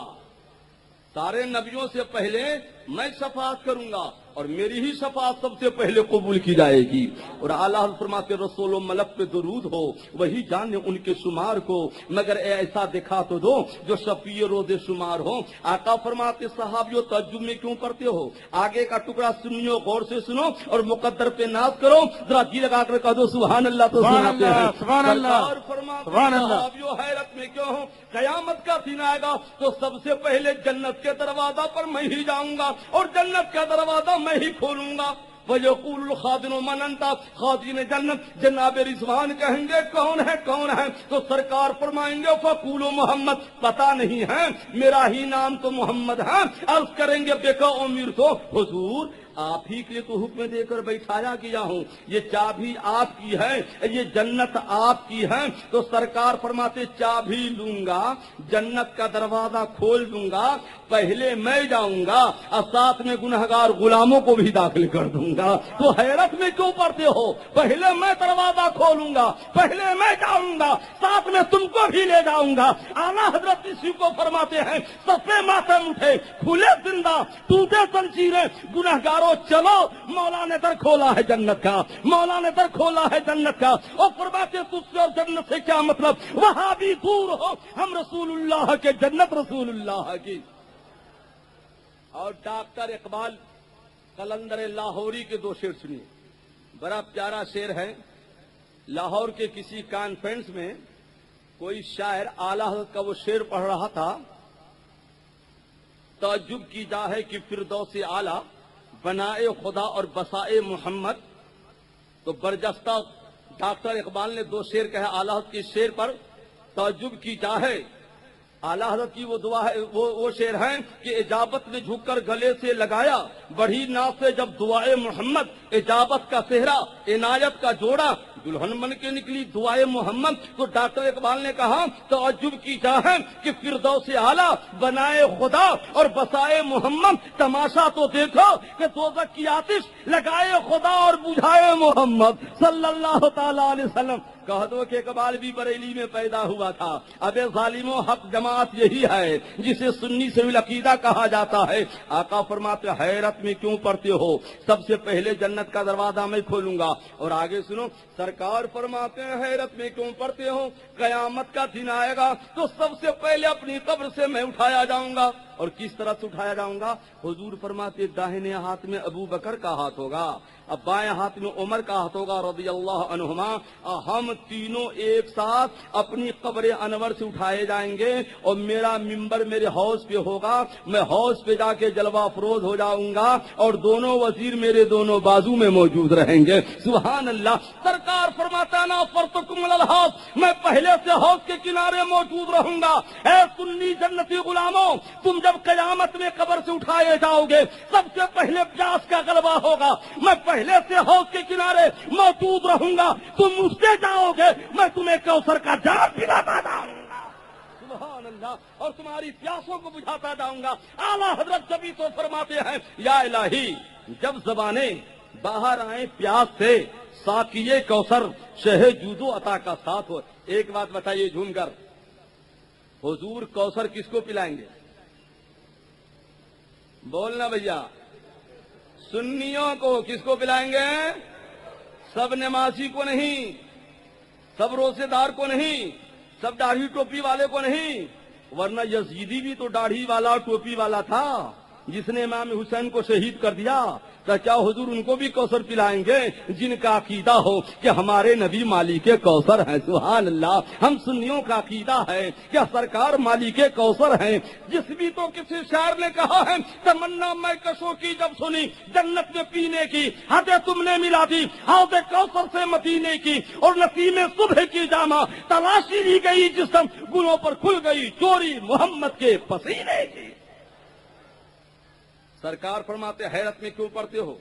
سارے نبیوں سے پہلے میں شفاعت کروں گا اور میری ہی شفاعت سب سے پہلے قبول کی جائے گی. اور اعلیٰ فرماتے رسول و ملک پہ درود ہو وہی جانے ان کے شمار کو, مگر ایسا دکھا تو دو جو شفیع روز شمار ہو. آقا فرماتے صحابیوں تعجب میں کیوں پڑھتے ہو؟ آگے کا ٹکڑا سنیو, غور سے سنو اور مقدر پہ ناز کرو. ذرا جی لگا کر کہہ دو سبحان اللہ. تو سناتے ہیں سبحان اللہ اور فرماتے سبحان اللہ. صحابیوں حیرت میں کیوں ہو؟ قیامت کا دن آئے گا تو سب سے پہلے جنت کے دروازہ پر میں ہی جاؤں گا اور جنت کا دروازہ میں ہی کھولوں گا. وَيَقُولُ الْخَازِنُ مَنْ أَنْتَ. خازن جنت جناب رضوان کہیں گے کون ہے کون ہے؟ تو سرکار فرمائیں گے فَقُولُ محمد. پتا نہیں ہے میرا ہی نام تو محمد ہے. عرض کریں گے بیکا امیر تو حضور آپ ہی کے لیے تو حکم دے کر بیٹھایا گیا ہوں, یہ چابی آپ کی ہے, یہ جنت آپ کی ہے. تو سرکار فرماتے چابی لوں گا, جنت کا دروازہ کھول دوں گا, پہلے میں جاؤں گا اور ساتھ میں گنہگار غلاموں کو بھی داخل کر دوں گا. تو حیرت میں کیوں پڑتے ہو؟ پہلے میں دروازہ کھولوں گا, پہلے میں جاؤں گا, ساتھ میں تم کو بھی لے جاؤں گا. اعلیٰ حضرت اسی کو فرماتے ہیں سفے ماتم اٹھے کھلے زندہ ٹوٹے زنجیریں گنہگار چلو مولا نے در کھولا ہے جنت کا, مولا نے در کھولا ہے جنت کا. اور فرماتے تجھ سے اور جنت سے کیا مطلب؟ وہاں بھی دور ہو ہم رسول اللہ کے, جنت رسول اللہ کی. اور ڈاکٹر اقبال قلندر لاہوری کے دو شعر سنیے, بڑا پیارا شعر ہے. لاہور کے کسی کانفرنس میں کوئی شاعر اعلیٰ حضرت کا وہ شعر پڑھ رہا تھا تعجب کی جا ہے کہ فردوس اعلیٰ بنائے خدا اور بسائے محمد. تو برجستہ ڈاکٹر اقبال نے دو شعر کہے اعلیٰ کے شعر پر تعجب کی جا ہے اعلیٰ حضرت کی وہ دعا ہے، وہ شعر ہیں کہ اجابت نے جھک کر گلے سے لگایا، بڑھی ناز سے جب دعائے محمد، اجابت کا صحرا عنایت کا جوڑا، دلہن بن کے نکلی دعائے محمد۔ تو ڈاکٹر اقبال نے کہا تعجب کی جا ہے کہ فردوس اعلیٰ بنائے خدا اور بسائے محمد، تماشا تو دیکھو کہ دوزخ کی آتش لگائے خدا اور بجھائے محمد صلی اللہ تعالی علیہ وسلم۔ کہہ دو کہ اقبال بھی بریلی میں پیدا ہوا تھا۔ اب ظالموں، حق جماعت یہی ہے جسے سنی سے العقیدہ کہا جاتا ہے۔ آقا فرماتے حیرت میں کیوں پڑتے ہو، سب سے پہلے جنت کا دروازہ میں کھولوں گا۔ اور آگے سنو، سرکار فرماتے ہیں حیرت میں کیوں پڑتے ہو، قیامت کا دن آئے گا تو سب سے پہلے اپنی قبر سے میں اٹھایا جاؤں گا۔ اور کس طرح سے اٹھایا جاؤں گا؟ حضور فرماتے داہنے ہاتھ میں ابو بکر کا ہاتھ ہوگا، اب بائیں ہاتھ میں عمر کا ہاتھ ہوگا رضی اللہ عنہما، ہم تینوں ایک ساتھ اپنی قبر انور سے اٹھائے جائیں گے اور میرا ممبر میرے حوض پہ ہوگا، میں حوض پہ جا کے جلوہ افروز ہو جاؤں گا اور دونوں وزیر میرے دونوں بازو میں موجود رہیں گے۔ سبحان اللہ۔ سرکار فرماتا نا فرتکم الحوض، میں پہلے سے حوض کے کنارے موجود رہوں گا۔ اے سنی جنتی غلاموں، تم جب قیامت میں قبر سے اٹھائے جاؤ گے سب سے پہلے پیاس کا غلبہ ہوگا، میں پہلے سے حوض کے کنارے موجود رہوں گا، تم اٹھتے جاؤ گے میں تمہیں کوثر کا جام پلاتا جاؤں گا، سبحان اللہ، اور تمہاری پیاسوں کو بجھاتا جاؤں گا۔ اعلیٰ حضرت جبھی تو فرماتے ہیں یا الہی، جب زبانیں باہر آئیں پیاس سے، ساقیے کوثر شہ جود و عطا کا ساتھ ہو۔ ایک بات بتائیے جھوم کر، حضور کوثر کس کو پلائیں گے؟ بولنا بھیا، سنیوں کو کس کو پلائیں گے؟ سب نمازی کو نہیں، سب روزے دار کو نہیں، سب داڑھی ٹوپی والے کو نہیں، ورنہ یزیدی بھی تو داڑھی والا ٹوپی والا تھا جس نے امام حسین کو شہید کر دیا۔ تو کیا حضور ان کو بھی کوثر پلائیں گے جن کا عقیدہ ہو کہ ہمارے نبی مالک کوثر ہیں؟ سبحان اللہ۔ ہم سنیوں کا عقیدہ ہے کہ سرکار مالک کوثر ہیں۔ جس بھی تو کسی شاعر نے کہا ہے تمنا میں کشوں کی جب سنی جنت میں پینے کی، حدیں تم نے ملا دی حوض کوثر سے مدینے کی، اور نسیم صبح کی جامہ تلاشی لی گئی جسم، گلوں پر کھل گئی چوری محمد کے پسینے کی۔ سرکار فرماتے حیرت میں کیوں پڑتے ہو،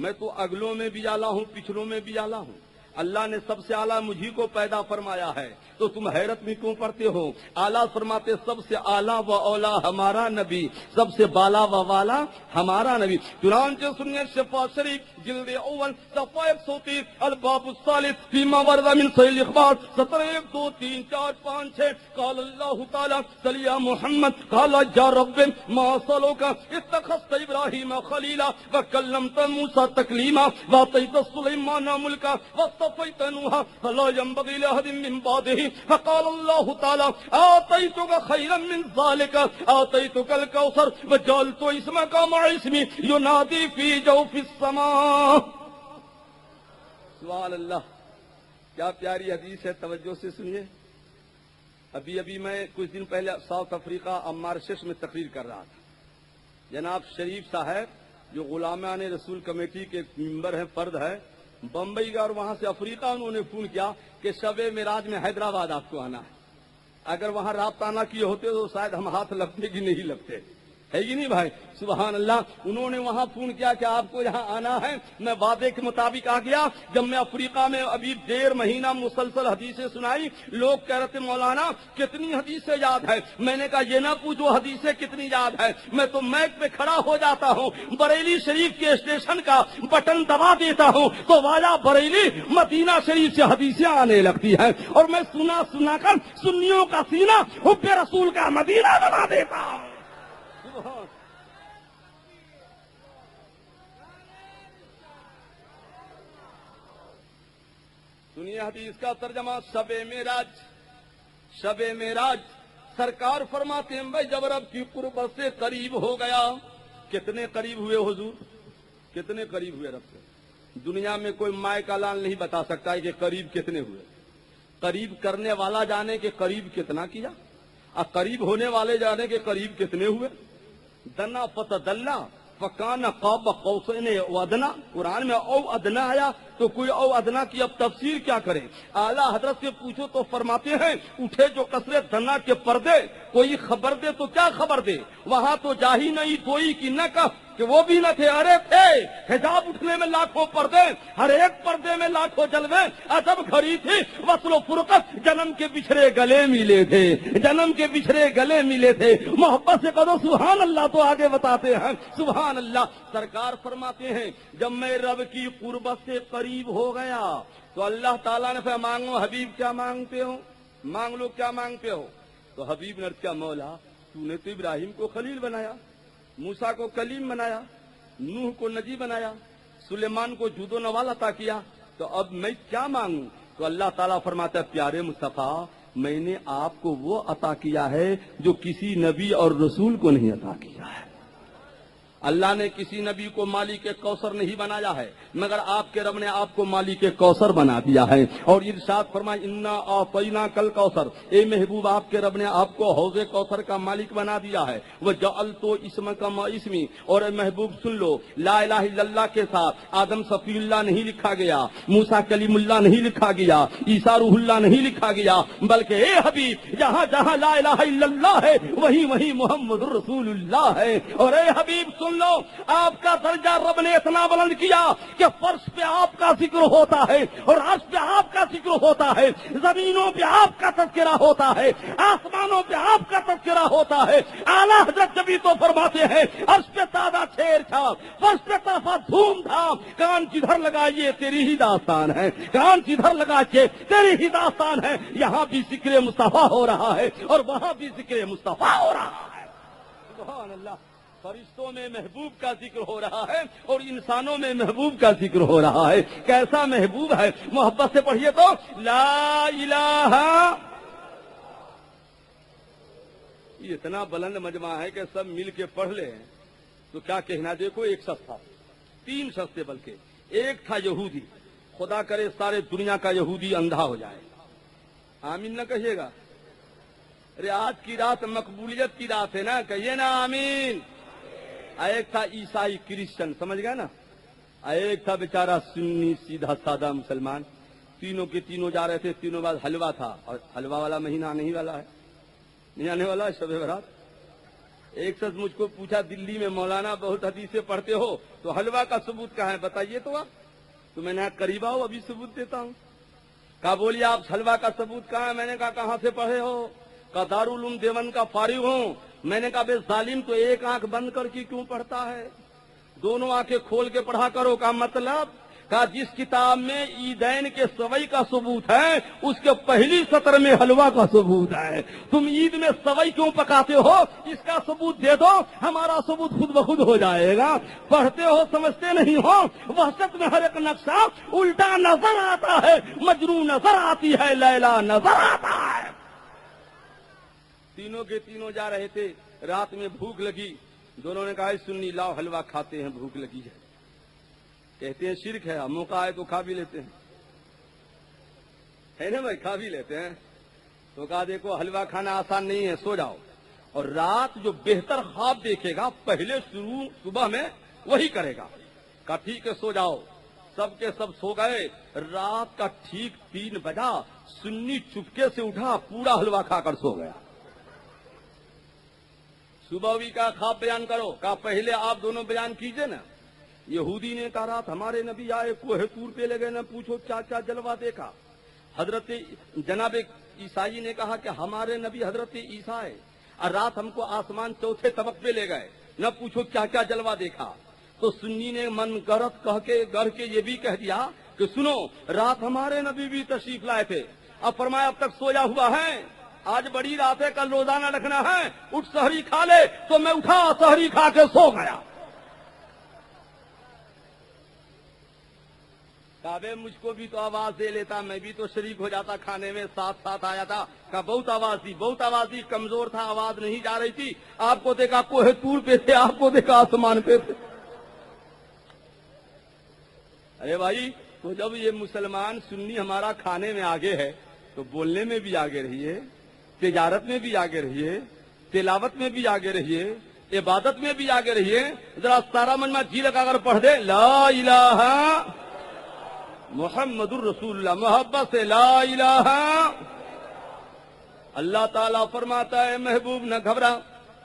میں تو اگلوں میں بھی اعلیٰ ہوں پچھلوں میں بھی اعلیٰ ہوں، اللہ نے سب سے اعلیٰ مجھی کو پیدا فرمایا ہے، تو تم حیرت میں کیوں پڑتے ہو؟ اعلیٰ فرماتے سب سے اعلیٰ و اولا ہمارا نبی، سب سے بالا و والا ہمارا نبی۔ چنانچہ سنیے شفا شریف جلد اول صفحہ 130 الباب الثالث فیما ورد من صحیح الاخبار 17 1 2 3 4 5 6 قال اللہ تعالی صلی یا محمد قال یا رب ما صلوک اتخذت ابراہیم خلیلا وکلمت موسی تکلیما واعطیت سلیمان ملکا واصطفیت نوحا فلا ينبغي لأحد من بعده فقال اللہ تعالی آتیتک خیرا من ذلك آتیتک الکوثر وجعلت اسمک مع اسمی ینادی فی جوف السماء۔ سبحان اللہ، کیا پیاری حدیث ہے، توجہ سے سنیے۔ ابھی میں کچھ دن پہلے ساؤتھ افریقہ ماریشس میں تقریر کر رہا تھا۔ جناب شریف صاحب جو غلامان رسول کمیٹی کے ممبر ہیں، فرد ہے، بمبئی گئے اور وہاں سے افریقہ انہوں نے فون کیا کہ شب معراج میں حیدرآباد آپ کو آنا ہے۔ اگر وہاں رابطہ نہ کیے ہوتے تو شاید ہم ہاتھ لگتے کہ نہیں لگتے، ہے ہی نہیں بھائی؟ سبحان اللہ۔ انہوں نے وہاں فون کیا کہ آپ کو یہاں آنا ہے، میں وعدے کے مطابق آ گیا۔ جب میں افریقہ میں ابھی 1.5 مہینہ مسلسل حدیثیں سنائی، لوگ کہہ رہے تھے مولانا کتنی حدیثیں یاد ہے؟ میں نے کہا یہ نہ پوچھو حدیثیں کتنی یاد ہے، میں تو میک پہ کھڑا ہو جاتا ہوں، بریلی شریف کے اسٹیشن کا بٹن دبا دیتا ہوں تو والا بریلی مدینہ شریف سے حدیثیں آنے لگتی ہیں، اور میں سنا کر سنیوں کا سینہ حب رسول کا مدینہ بنا دیتا ہوں۔ سنیے حدیث کا ترجمہ، شب معراج سرکار فرماتے ہیں بھائی جب رب کی قربت سے قریب ہو گیا۔ کتنے قریب ہوئے حضور؟ کتنے قریب ہوئے رب سے؟ دنیا میں کوئی مائک اعلان نہیں بتا سکتا ہے کہ قریب کتنے ہوئے۔ قریب کرنے والا جانے کے قریب کتنا کیا، اور قریب ہونے والے جانے کے قریب کتنے ہوئے۔ دنا فتدلہ فکان قاب قوسین او ادنا، قرآن میں او ادنا آیا تو کوئی او ادنا کی اب تفسیر کیا کرے؟ اعلیٰ حضرت سے پوچھو تو فرماتے ہیں اٹھے جو کثرے دنا کے پردے، کوئی خبر دے تو کیا خبر دے، وہاں تو جاہی نہیں دوئی کی نہ کہ وہ بھی نہ تھے، ارے تھے حجاب اٹھنے میں لاکھوں پردے، ہر ایک پردے میں لاکھوں جلوے، ادب گھڑی تھی وصل و فرقت، جنم کے بچھڑے گلے ملے تھے، جنم کے بچھڑے گلے ملے تھے، محبت سے کہو سبحان اللہ تو آگے بتاتے ہیں سبحان اللہ۔ سرکار فرماتے ہیں جب میں رب کی قربت سے قریب ہو گیا تو اللہ تعالیٰ نے فرمایا مانگو حبیب کیا مانگتے ہو، مانگ لو کیا مانگتے ہو، تو حبیب نے کیا مولا تو نے تو ابراہیم کو خلیل بنایا، موسیٰ کو کلیم بنایا، نوح کو نجی بنایا، سلیمان کو جود و نوال عطا کیا، تو اب میں کیا مانگوں؟ تو اللہ تعالیٰ فرماتا ہے پیارے مصطفیٰ میں نے آپ کو وہ عطا کیا ہے جو کسی نبی اور رسول کو نہیں عطا کیا ہے۔ اللہ نے کسی نبی کو مالک کوثر نہیں بنایا ہے مگر آپ کے رب نے آپ کو مالک کوثر بنا دیا ہے، اور ارشاد فرمایا انا اعطینا کل کوثر، اے محبوب آپ کے رب نے آپ کو حوض کوثر کا مالک بنا دیا ہے۔ وجعلت اسمک مع اسمی، اور اے محبوب سن لو لا الہ الا اللہ کے ساتھ آدم صفی اللہ نہیں لکھا گیا، موسیٰ کلیم اللہ نہیں لکھا گیا، عیسیٰ روح اللہ نہیں لکھا گیا، بلکہ اے حبیب جہاں جہاں لا الہ الا اللہ ہے وہیں وہیں محمد رسول اللہ ہے۔ اور اے حبیب سن لو آپ کا درجہ رب نے اتنا بلند کیا کہ فرش پہ آپ کا ذکر ہوتا ہے اور عرش پہ آپ کا ذکر ہوتا ہے، زمینوں پہ آپ کا تذکرہ ہوتا ہے، آسمانوں پہ آپ کا تذکرہ ہوتا ہے۔ اعلیٰ حضرت جبھی تو فرماتے ہیں عرش پہ تازہ چھیڑ چھاڑ، فرش پہ طرفہ دھوم دھام، کان جدھر لگائیے تیری ہی داستان ہے، کان جدھر لگائیے تیری ہی داستان ہے۔ یہاں بھی ذکر مصطفیٰ ہو رہا ہے اور وہاں بھی ذکر مصطفیٰ ہو رہا ہے۔ سبحان اللہ، فرشتوں میں محبوب کا ذکر ہو رہا ہے اور انسانوں میں محبوب کا ذکر ہو رہا ہے۔ کیسا محبوب ہے؟ محبت سے پڑھیے تو لا الہ، یہ اتنا بلند مجمع ہے کہ سب مل کے پڑھ لیں تو کیا کہنا۔ دیکھو ایک شخص تھا، 3 شخص تھے بلکہ، ایک تھا یہودی، خدا کرے سارے دنیا کا یہودی اندھا ہو جائے، آمین نہ کہیے گا؟ ارے آج کی رات مقبولیت کی رات ہے نا، کہیے نا آمین۔ ایک تھا عیسائی کرسچن، سمجھ گئے نا، ایک تھا بیچارہ سنی سیدھا سادہ مسلمان، تینوں کے تینوں جا رہے تھے، تینوں بعد حلوہ تھا، اور حلوہ والا مہینہ آنے ہی والا ہے، نہیں آنے والا ہے شب برات۔ ایک شخص مجھ کو پوچھا دلی میں مولانا بہت حدیثیں پڑھتے ہو تو حلوہ کا ثبوت کہاں ہے بتائیے تو آپ، تو میں نے کہا قریب آؤ ابھی ثبوت دیتا ہوں۔ کہا بولیے آپ حلوہ کا ثبوت کہاں ہے؟ میں نے کہا کہاں سے پڑھے ہو؟ کہا دارالعلوم دیوبند کا فارغ ہوں۔ میں نے کہا بے ظالم تو ایک آنکھ بند کر کے کیوں پڑھتا ہے، دونوں آنکھیں کھول کے پڑھا کرو۔ کا مطلب کہا جس کتاب میں عیدین کے سوئی کا ثبوت ہے اس کے پہلی سطر میں حلوہ کا ثبوت ہے، تم عید میں سوئی کیوں پکاتے ہو؟ اس کا ثبوت دے دو، ہمارا ثبوت خود بخود ہو جائے گا۔ پڑھتے ہو سمجھتے نہیں ہو، وحشت میں ہر ایک نقشہ الٹا نظر آتا ہے، مجنوں نظر آتی ہے، لیلا نظر آتا ہے۔ تینوں کے تینوں جا رہے تھے، رات میں بھوک لگی، دونوں نے کہا سنی لاؤ حلوہ کھاتے ہیں، بھوک لگی ہے۔ کہتے ہیں شرک ہے، موقع آئے تو کھا بھی لیتے ہیں، ہے نا بھائی، کھا بھی لیتے ہیں۔ تو کہا دیکھو حلوہ کھانا آسان نہیں ہے، سو جاؤ، اور رات جو بہتر خواب دیکھے گا پہلے شروع صبح میں وہی کرے گا۔ کہا ٹھیک ہے سو جاؤ، سب کے سب سو گئے۔ رات کا ٹھیک 3 بجا سنی چپکے سے اٹھا، پورا حلوہ کھا کر سو گیا۔ صبح بھی کا خواب بیان کرو، کہا پہلے آپ دونوں بیان کیجئے نا۔ یہودی نے کہا رات ہمارے نبی آئے، کوہ طور پہ لے گئے، نہ پوچھو کیا کیا جلوہ دیکھا۔ حضرت جناب عیسائی نے کہا کہ ہمارے نبی حضرت عیسیٰ ہے، اور رات ہم کو آسمان 4تھے طبق پہ لے گئے، نہ پوچھو کیا کیا جلوہ دیکھا۔ تو سنی نے من گرت کہہ کے گھر کے یہ بھی کہہ دیا کہ سنو رات ہمارے نبی بھی تشریف لائے تھے، اب فرمایا اب تک سویا ہوا ہے، آج بڑی رات ہے، کل روزانہ رکھنا ہے، اٹھ سحری کھا لے۔ تو میں اٹھا، سحری کھا کے سو گیا۔ کعبے مجھ کو بھی تو آواز دے لیتا، میں بھی تو شریک ہو جاتا کھانے میں، ساتھ ساتھ آیا تھا۔ کہا بہت آواز دی، بہت آواز دی، کمزور تھا، آواز نہیں جا رہی تھی۔ آپ کو دیکھا کوہ طور پہ تھے، آپ کو دیکھا آسمان پہ تھے۔ ارے بھائی تو جب یہ مسلمان سنی ہمارا کھانے میں آگے ہے تو بولنے میں بھی آگے رہیے، تجارت میں بھی آگے رہیے، تلاوت میں بھی آگے رہیے، عبادت میں بھی آگے رہیے. ذرا سارا مجمع جی لگا کر پڑھ دے لا الہ محمد الرسول اللہ, محبت سے لا الہ. اللہ تعالیٰ فرماتا ہے محبوب نہ گھبرا,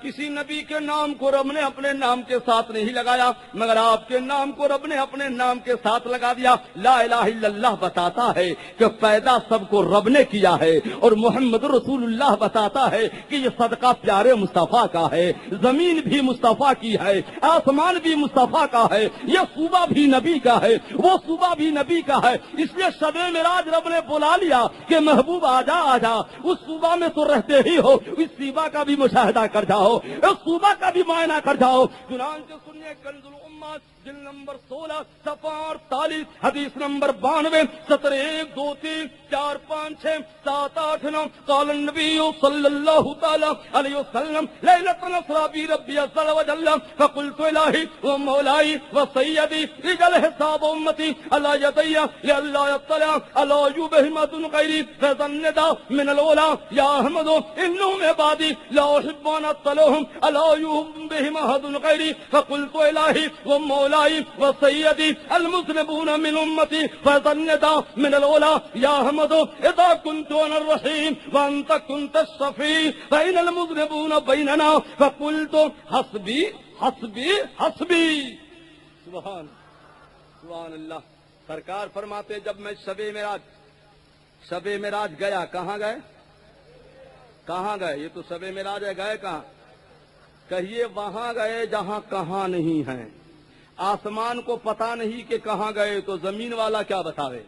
کسی نبی کے نام کو رب نے اپنے نام کے ساتھ نہیں لگایا, مگر آپ کے نام کو رب نے اپنے نام کے ساتھ لگا دیا. لا الہ الا اللہ بتاتا ہے کہ پیدا سب کو رب نے کیا ہے, اور محمد رسول اللہ بتاتا ہے کہ یہ صدقہ پیارے مصطفیٰ کا ہے. زمین بھی مصطفیٰ کی ہے, آسمان بھی مصطفیٰ کا ہے, یہ صوبہ بھی نبی کا ہے, وہ صوبہ بھی نبی کا ہے. اس لیے شب معراج رب نے بلا لیا کہ محبوب آجا آجا, اس صوبہ میں تو رہتے ہی ہو, اس صوبہ کا بھی مشاہدہ کر جاؤ, اس صوبہ کا بھی معائنہ کر جاؤ. چنانچہ سنیے کنز الامت جلد نمبر 16 صفحہ 48 حدیث نمبر 92 سطر 1 2 3 4 5 6 7 8 9 قال النبی صلی اللہ تعالی علیہ وسلم لیلۃ نصر بی ربی عز وجل فقلت الہی ومولائی وسیدی اجعل حساب امتی علی یدی لئلا یطلع علی عیوبہم احد غیری فاذا النداء من الاولی یا احمد انہم عبادی لا احب ان اطلعهم علی عیوبہم احد غیری فقلت الہی ومولائی وسیدی المذنبون من امتی فاذا النداء من الاولی یا احمد اذا كنت انا الرحیم وانت كنت الشفیع فإن المذنبون بیننا فقلت حسبی حسبی حسبی. سبحان سبحان اللہ. سرکار فرماتے جب میں شب معراج گیا, کہاں گئے, کہاں گئے, یہ تو شب معراج ہے, گئے کہاں, کہیے وہاں گئے جہاں کہاں نہیں ہیں. آسمان کو پتا نہیں کہ کہاں گئے تو زمین والا کیا بتاوے,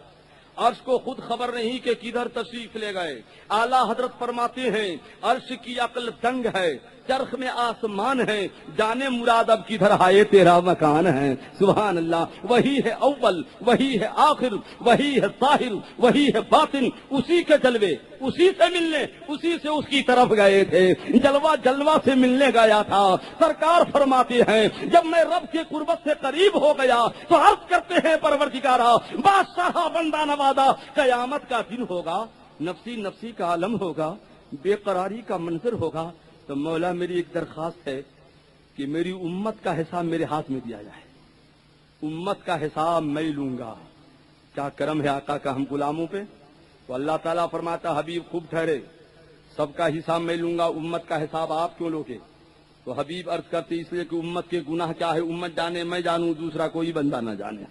عرش کو خود خبر نہیں کہ کدھر تشریف لے گئے. اعلیٰ حضرت فرماتے ہیں عرش کی عقل دنگ ہے, چرخ میں آسمان ہے, جانے مراد اب کدھر آئے تیرا مکان ہے. سبحان اللہ. وہی ہے اول, وہی ہے آخر, وہی ہے ظاہر, وہی ہے باطن, اسی کے جلوے, اسی سے ملنے, اسی سے اس کی طرف گئے تھے. جلوہ سے ملنے گیا تھا. سرکار فرماتے ہیں جب میں رب کے قربت سے قریب ہو گیا تو عرض کرتے ہیں پروردگارا بادشاہ بندہ نوازا, قیامت کا دن ہوگا, نفسی نفسی کا عالم ہوگا, بے قراری کا منظر ہوگا, تو مولا میری ایک درخواست ہے کہ میری امت کا حساب میرے ہاتھ میں دیا جائے, امت کا حساب میں لوں گا. کیا کرم ہے آقا کا ہم غلاموں پہ. تو اللہ تعالیٰ فرماتا حبیب خوب ٹھہرے, سب کا حساب میں لوں گا, امت کا حساب آپ کیوں لوگے. تو حبیب عرض کرتے اس لیے کہ امت کے گناہ کیا ہے, امت جانے میں جانوں, دوسرا کوئی بندہ نہ جانے.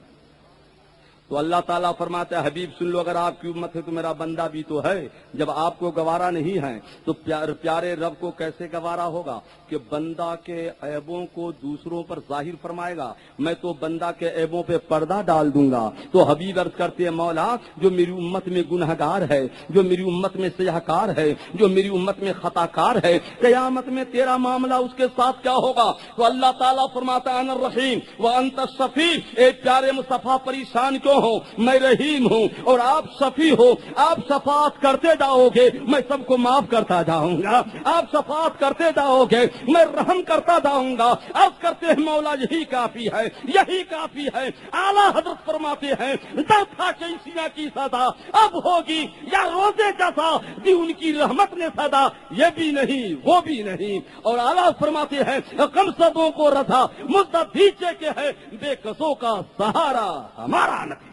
تو اللہ تعالیٰ فرماتا ہے حبیب سن لو, اگر آپ کی امت ہے تو میرا بندہ بھی تو ہے. جب آپ کو گوارا نہیں ہے تو پیارے رب کو کیسے گوارا ہوگا کہ بندہ کے عیبوں کو دوسروں پر ظاہر فرمائے گا. میں تو بندہ کے عیبوں پہ پردہ ڈال دوں گا. تو حبیب عرض کرتے ہیں مولا جو میری امت میں گنہگار ہے, جو میری امت میں سیاہکار ہے, جو میری امت میں خطا کار ہے, قیامت میں تیرا معاملہ اس کے ساتھ کیا ہوگا. تو اللہ تعالیٰ فرماتا ہے انا الرحیم وانت الشفیع. اے پیارے مصطفیٰ پریشان کیوں ہو, میں رحیم ہوں اور آپ شفیع ہو. آپ شفاعت کرتے جاؤ گے میں سب کو معاف کرتا جاؤں گا, آپ شفاعت کرتے جاؤ گے میں رحم کرتا جاؤں گا. آپ کرتے ہیں مولا یہی کافی ہے, یہی کافی ہے. اعلیٰ حضرت فرماتے ہیں ڈر تھا کہ سینا کی سزا اب ہوگی یا روزے جیسا دی ان کی رحمت نے سزا, یہ بھی نہیں وہ بھی نہیں. اور اعلیٰ فرماتے ہیں کم صدوں کو رضا مدت دیچے کے ہے, بے کسوں کا سہارا ہمارا نہیں.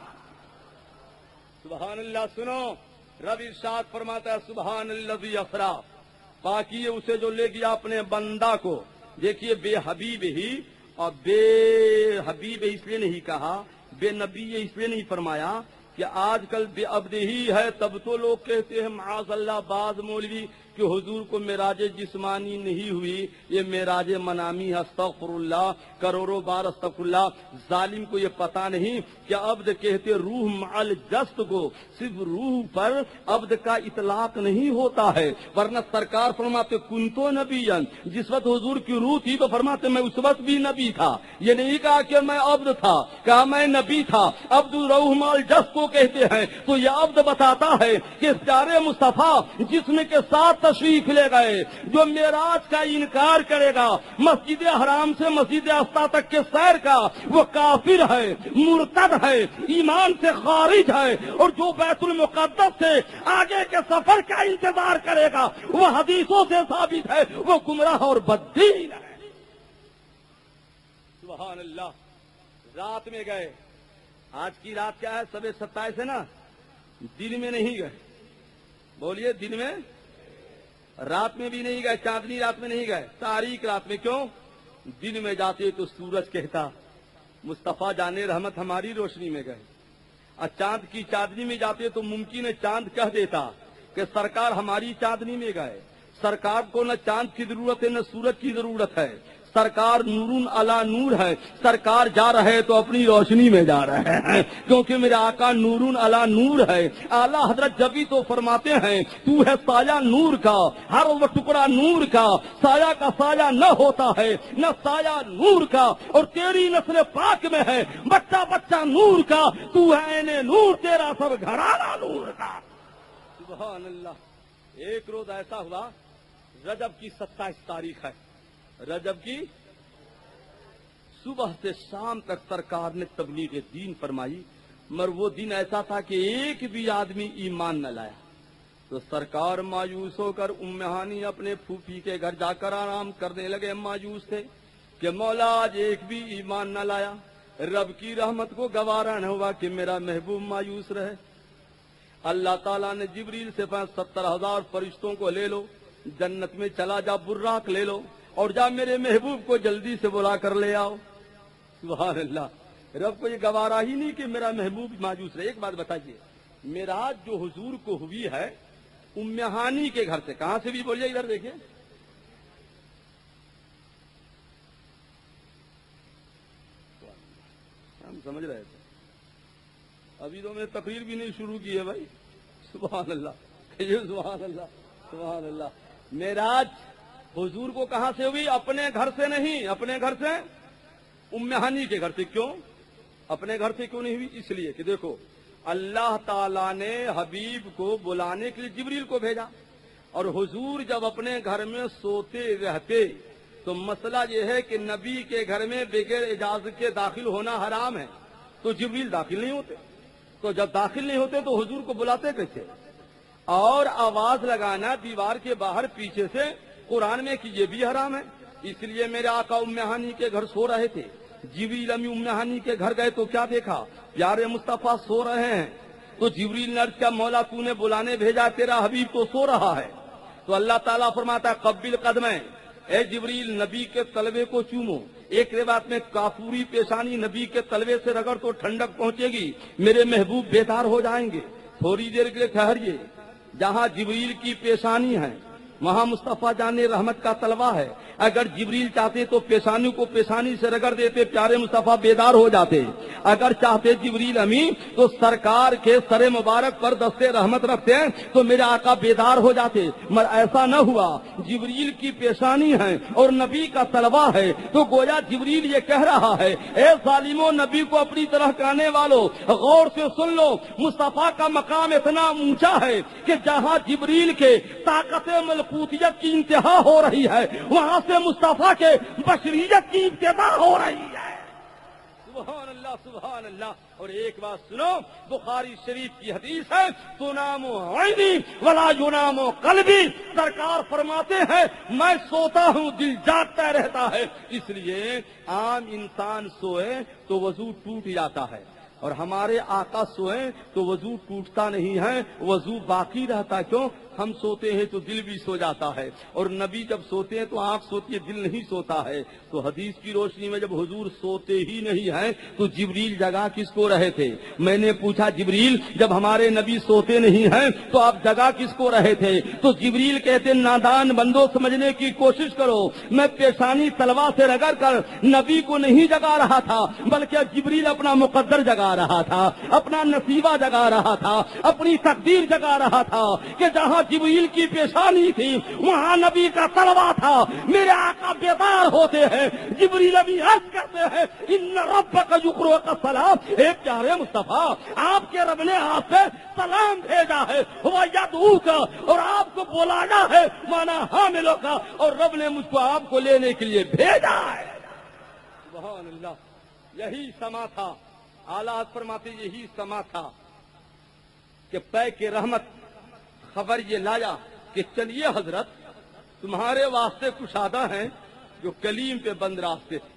سبحان اللہ. سنو رب ارشاد فرماتا ہے سبحان الذی اسری, پاکی ہے اسے جو لے گیا اپنے بندہ کو. دیکھیے بے حبیب ہی, اور بے حبیب اس لیے نہیں کہا, بے نبی اس لیے نہیں فرمایا کہ آج کل بے عبد ہی ہے تب تو لوگ کہتے ہیں معاذ اللہ بعض مولوی کہ حضور کو معراج جسمانی نہیں ہوئی, یہ معراج منامی. استغفر اللہ, کروڑوں بار استغفر اللہ. ظالم کو یہ پتا نہیں کہ عبد کہتے روح مع الجسد کو, صرف روح پر عبد کا اطلاق نہیں ہوتا ہے. ورنہ سرکار فرماتے کنتو نبیًا, جس وقت حضور کی روح تھی تو فرماتے میں اس وقت بھی نبی تھا. یہ نہیں کہا کہ میں عبد تھا, کہا میں نبی تھا. عبد روح مع الجسد کو کہتے ہیں. تو یہ عبد بتاتا ہے کہ پیارے مصطفیٰ جسم کے ساتھ تشریف لے گئے, جو معراج کا انکار کرے گا مسجد حرام سے مسجد اقصی تک کے سیر کا, وہ کافر ہے, مرتد ہے, ایمان سے خارج ہے. اور جو بیت المقدس سے آگے کے سفر کا انتظار کرے گا وہ حدیثوں سے ثابت ہے وہ گمراہ اور بددین ہے. سبحان اللہ. رات میں گئے. آج کی رات کیا ہے؟ سب 27 ہے نا. دن میں نہیں گئے. بولیے دن میں. رات میں بھی نہیں گئے. چاندنی رات میں نہیں گئے. تاریک رات میں. کیوں؟ دن میں جاتے تو سورج کہتا مصطفیٰ جانے رحمت ہماری روشنی میں گئے. اور چاند کی چاندنی میں جاتے تو ممکن ہے چاند کہہ دیتا کہ سرکار ہماری چاندنی میں گئے. سرکار کو نہ چاند کی ضرورت ہے نہ سورج کی ضرورت ہے. سرکار نورن علا نور ہے. سرکار جا رہے تو اپنی روشنی میں جا رہے ہیں کیونکہ میرے آقا نورن علا نور ہے. اعلیٰ حضرت جبھی تو فرماتے ہیں تو ہے سایہ نور کا، ہر وہ ٹکڑا نور کا. سایہ کا سایہ نہ ہوتا ہے نہ سایہ نور کا. اور تیری نسل پاک میں ہے بچہ بچہ نور کا. تو ہے عین نور، تیرا سب گھرانہ نور کا. سبحان اللہ. ایک روز ایسا ہوا، رجب کی 27 تاریخ ہے. رجب کی صبح سے شام تک سرکار نے تبلیغ دین فرمائی، مگر وہ دن ایسا تھا کہ ایک بھی آدمی ایمان نہ لایا. تو سرکار مایوس ہو کر ام ہانی اپنے پھوپھی کے گھر جا کر آرام کرنے لگے. مایوس تھے کہ مولا آج ایک بھی ایمان نہ لایا. رب کی رحمت کو گوارا نہ ہوا کہ میرا محبوب مایوس رہے. اللہ تعالیٰ نے جبریل سے 70,000 فرشتوں کو لے لو، جنت میں چلا جا، براق لے لو اور جا میرے محبوب کو جلدی سے بلا کر لے آؤ. سبحان اللہ. رب کو یہ گوارا ہی نہیں کہ میرا محبوب مایوس رہے. ایک بات بتائیے، معراج جو حضور کو ہوئی ہے ام ہانی کے گھر سے، کہاں سے بھی بولیے، ادھر دیکھیں، ہم سمجھ رہے تھے. ابھی تو میں تقریر بھی نہیں شروع کی ہے بھائی. سبحان اللہ. سبحان اللہ. سبحان اللہ. معراج حضور کو کہاں سے ہوئی؟ اپنے گھر سے نہیں. اپنے گھر سے ام ہانی کے گھر سے. کیوں اپنے گھر سے کیوں نہیں ہوئی؟ اس لیے کہ دیکھو اللہ تعالیٰ نے حبیب کو بلانے کے لیے جبریل کو بھیجا، اور حضور جب اپنے گھر میں سوتے رہتے تو مسئلہ یہ ہے کہ نبی کے گھر میں بغیر اجازت کے داخل ہونا حرام ہے. تو جبریل داخل نہیں ہوتے. تو جب داخل نہیں ہوتے تو حضور کو بلاتے کیسے؟ اور آواز لگانا دیوار کے باہر پیچھے سے قرآن میں کہ یہ بھی حرام ہے. اس لیے میرے آقا ام ہانی کے گھر سو رہے تھے. جبریل امی ام ہانی کے گھر گئے تو کیا دیکھا؟ پیارے مصطفیٰ سو رہے ہیں. تو جبریل نے عرض کیا مولا تو نے بلانے بھیجا، تیرا حبیب تو سو رہا ہے. تو اللہ تعالیٰ فرماتا ہے قبل قدمیں، اے جبریل نبی کے تلوے کو چومو. ایک روایت میں کافوری پیشانی نبی کے تلوے سے رگڑ تو ٹھنڈک پہنچے گی، میرے محبوب بیدار ہو جائیں گے. تھوڑی دیر کے لیے ٹھہریے. جہاں جبریل کی پیشانی ہے وہاں مصطفیٰ جان رحمت کا تلوا ہے. اگر جبریل چاہتے تو پیشانی کو پیشانی سے رگڑ دیتے، پیارے مصطفیٰ بیدار ہو جاتے. اگر چاہتے جبریل امین تو سرکار کے سر مبارک پر دستے رحمت رکھتے ہیں تو میرے آقا بیدار ہو جاتے. مگر ایسا نہ ہوا. جبریل کی پیشانی ہے اور نبی کا تلوا ہے تو گویا جبریل یہ کہہ رہا ہے اے ظالموں، نبی کو اپنی طرح کہنے والوں غور سے سن لو. مصطفیٰ کا مقام اتنا اونچا ہے کہ جہاں جبریل کے طاقت ملکوتیت کی انتہا ہو رہی ہے وہاں سے مصطفیٰ کے بشریت کی ابتدا ہو رہی ہے. سبحان اللہ. سبحان اللہ. اور ایک بات سنو، بخاری شریف کی حدیث ہے تنام عینی ولا ینام قلبی. سرکار فرماتے ہیں میں سوتا ہوں دل جاگتا رہتا ہے. اس لیے عام انسان سوئے تو وضو ٹوٹ جاتا ہے اور ہمارے آقا سوئے تو وضو ٹوٹتا نہیں ہے، وضو باقی رہتا. کیوں؟ ہم سوتے ہیں تو دل بھی سو جاتا ہے، اور نبی جب سوتے ہیں تو آنکھ سوتی ہے، دل نہیں سوتا ہے. تو حدیث کی روشنی میں جب حضور سوتے ہی نہیں ہیں تو جبریل جگہ کس کو رہے تھے؟ میں نے پوچھا جبریل جب ہمارے نبی سوتے نہیں ہیں تو آپ جگہ کس کو رہے تھے؟ تو جبریل کہتے نادان بندو سمجھنے کی کوشش کرو، میں پیشانی تلوا سے رگڑ کر نبی کو نہیں جگا رہا تھا، بلکہ جبریل اپنا مقدر جگا رہا تھا، اپنا نصیبہ جگا رہا تھا، اپنی تقدیر جگا رہا تھا کہ جہاں جبریل کی پیشانی تھی وہاں نبی کا تلوا تھا. میرے آقا بیدار ہوتے ہیں. جبریل ابھی عرض کرتے ہیں ان ربک یقرؤک السلام. اے پیارے مصطفیٰ آپ کے رب نے آپ سے سلام بھیجا ہے، ویدعوک، اور آپ کو بلایا ہے مانا حاملوں کا، اور رب نے مجھ کو آپ کو لینے کے لیے بھیجا ہے. سبحان اللہ. یہی سما تھا. اعلیٰ فرماتے یہی سما تھا کہ پے کے رحمت خبر یہ لایا کہ چلیے حضرت تمہارے واسطے کشادہ ہیں جو کلیم پہ بند راستے تھے.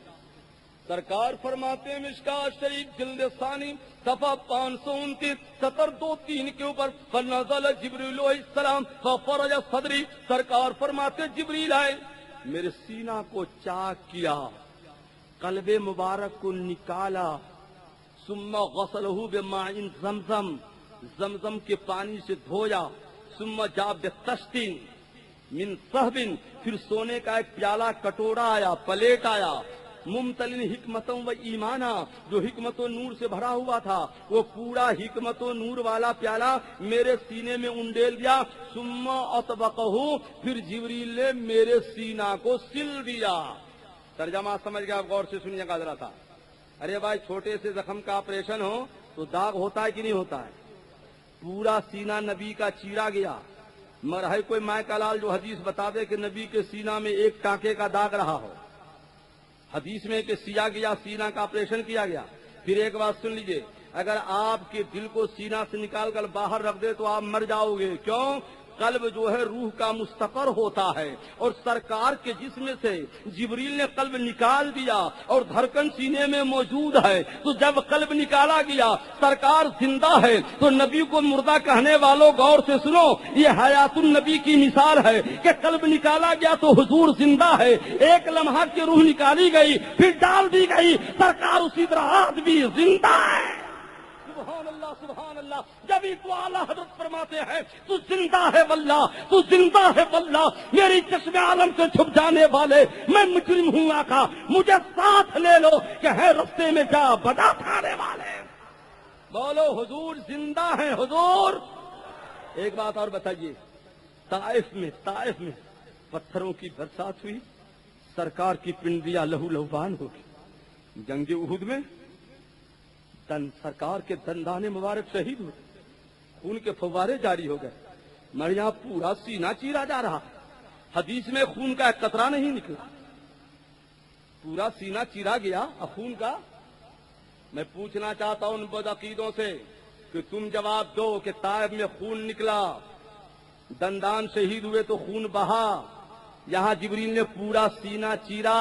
سرکار فرماتے ہیں مشکات شریف جلد ثانی صفحہ 529 سطر 2-3 کے اوپر فنزل جبریل علیہ السلام ففرج صدری، سرکار فرماتے جبریل آئے، میرے سینہ کو چاک کیا، قلب مبارک کو نکالا، ثم غسلہ بماء زمزم، زمزم کے پانی سے دھویا، ثم جاء بطشت من صحب، پھر سونے کا ایک پیالہ کٹورا آیا، پلیٹ آیا، ممتلن حکمتوں و ایمانا، جو حکمت و نور سے بھرا ہوا تھا، وہ پورا حکمت و نور والا پیالہ میرے سینے میں انڈیل دیا، ثم اطبقہ، پھر جبریل نے میرے سینہ کو سل دیا۔ ترجمہ سمجھ گیا، آپ غور سے سنیے گا ذرا تھا۔ ارے بھائی چھوٹے سے زخم کا آپریشن ہو تو داغ ہوتا ہے کہ نہیں ہوتا ہے؟ پورا سینہ نبی کا چیرا گیا، مگر ہے کوئی ماء کا لال جو حدیث بتا دے کہ نبی کے سینہ میں ایک ٹانکے کا داغ رہا ہو؟ حدیث میں کہ سیا گیا، سینہ کا آپریشن کیا گیا۔ پھر ایک بات سن لیجئے، اگر آپ کے دل کو سینہ سے نکال کر باہر رکھ دے تو آپ مر جاؤ گے۔ کیوں؟ قلب جو ہے روح کا مستقر ہوتا ہے، اور سرکار کے جسم سے جبریل نے قلب نکال دیا اور دھڑکن سینے میں موجود ہے، تو جب قلب نکالا گیا سرکار زندہ ہے، تو نبی کو مردہ کہنے والوں غور سے سنو، یہ حیات النبی کی مثال ہے کہ قلب نکالا گیا تو حضور زندہ ہے، ایک لمحہ کی روح نکالی گئی پھر ڈال دی گئی، سرکار اسی طرح آج بھی زندہ ہے۔ سبحان اللہ سبحان اللہ، جب تو اعلیٰ حضرت فرماتے ہیں تو زندہ ہے واللہ، تو زندہ ہے واللہ، میری چشم عالم سے چھپ جانے والے، میں مجرم ہوں آقا، مجھے ساتھ لے لو کہ ہے رستے میں جا بدا کھانے والے۔ بولو حضور زندہ ہے حضور۔ ایک بات اور بتائیے، طائف میں پتھروں کی برسات ہوئی، سرکار کی پنڈیاں لہو لہوان ہو گئی۔ جنگ احد میں سرکار کے دندان مبارک شہید ہوئے، خون کے فوارے جاری ہو گئے، مگر یہاں پورا سینہ چیرا جا رہا، حدیث میں خون کا ایک قطرہ نہیں نکلا، پورا سینہ چیرا گیا خون کا۔ میں پوچھنا چاہتا ہوں ان بدعقیدوں سے کہ تم جواب دو کہ طائف میں خون نکلا، دندان شہید ہوئے تو خون بہا، یہاں جبریل نے پورا سینہ چیرا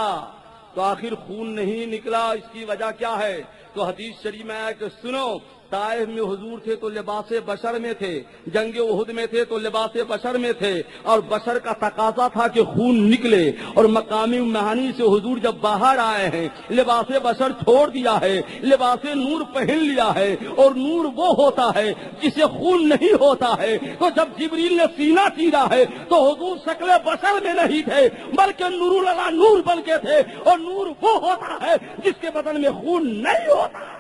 تو آخر خون نہیں نکلا، اس کی وجہ کیا ہے؟ تو حدیث شریف میں آیا کہ سنو، طائف میں حضور تھے تو لباس بشر میں تھے، جنگ احد میں تھے تو لباس بشر میں تھے، اور بشر کا تقاضا تھا کہ خون نکلے، اور مقامی معانی سے حضور جب باہر آئے ہیں لباس بشر چھوڑ دیا ہے، لباس نور پہن لیا ہے، اور نور وہ ہوتا ہے جسے خون نہیں ہوتا ہے۔ تو جب جبریل نے سینہ چیرا ہے تو حضور شکل بشر میں نہیں تھے بلکہ نور اللہ نور بن کے تھے، اور نور وہ ہوتا ہے جس کے بدن میں خون نہیں ہوتا ہے۔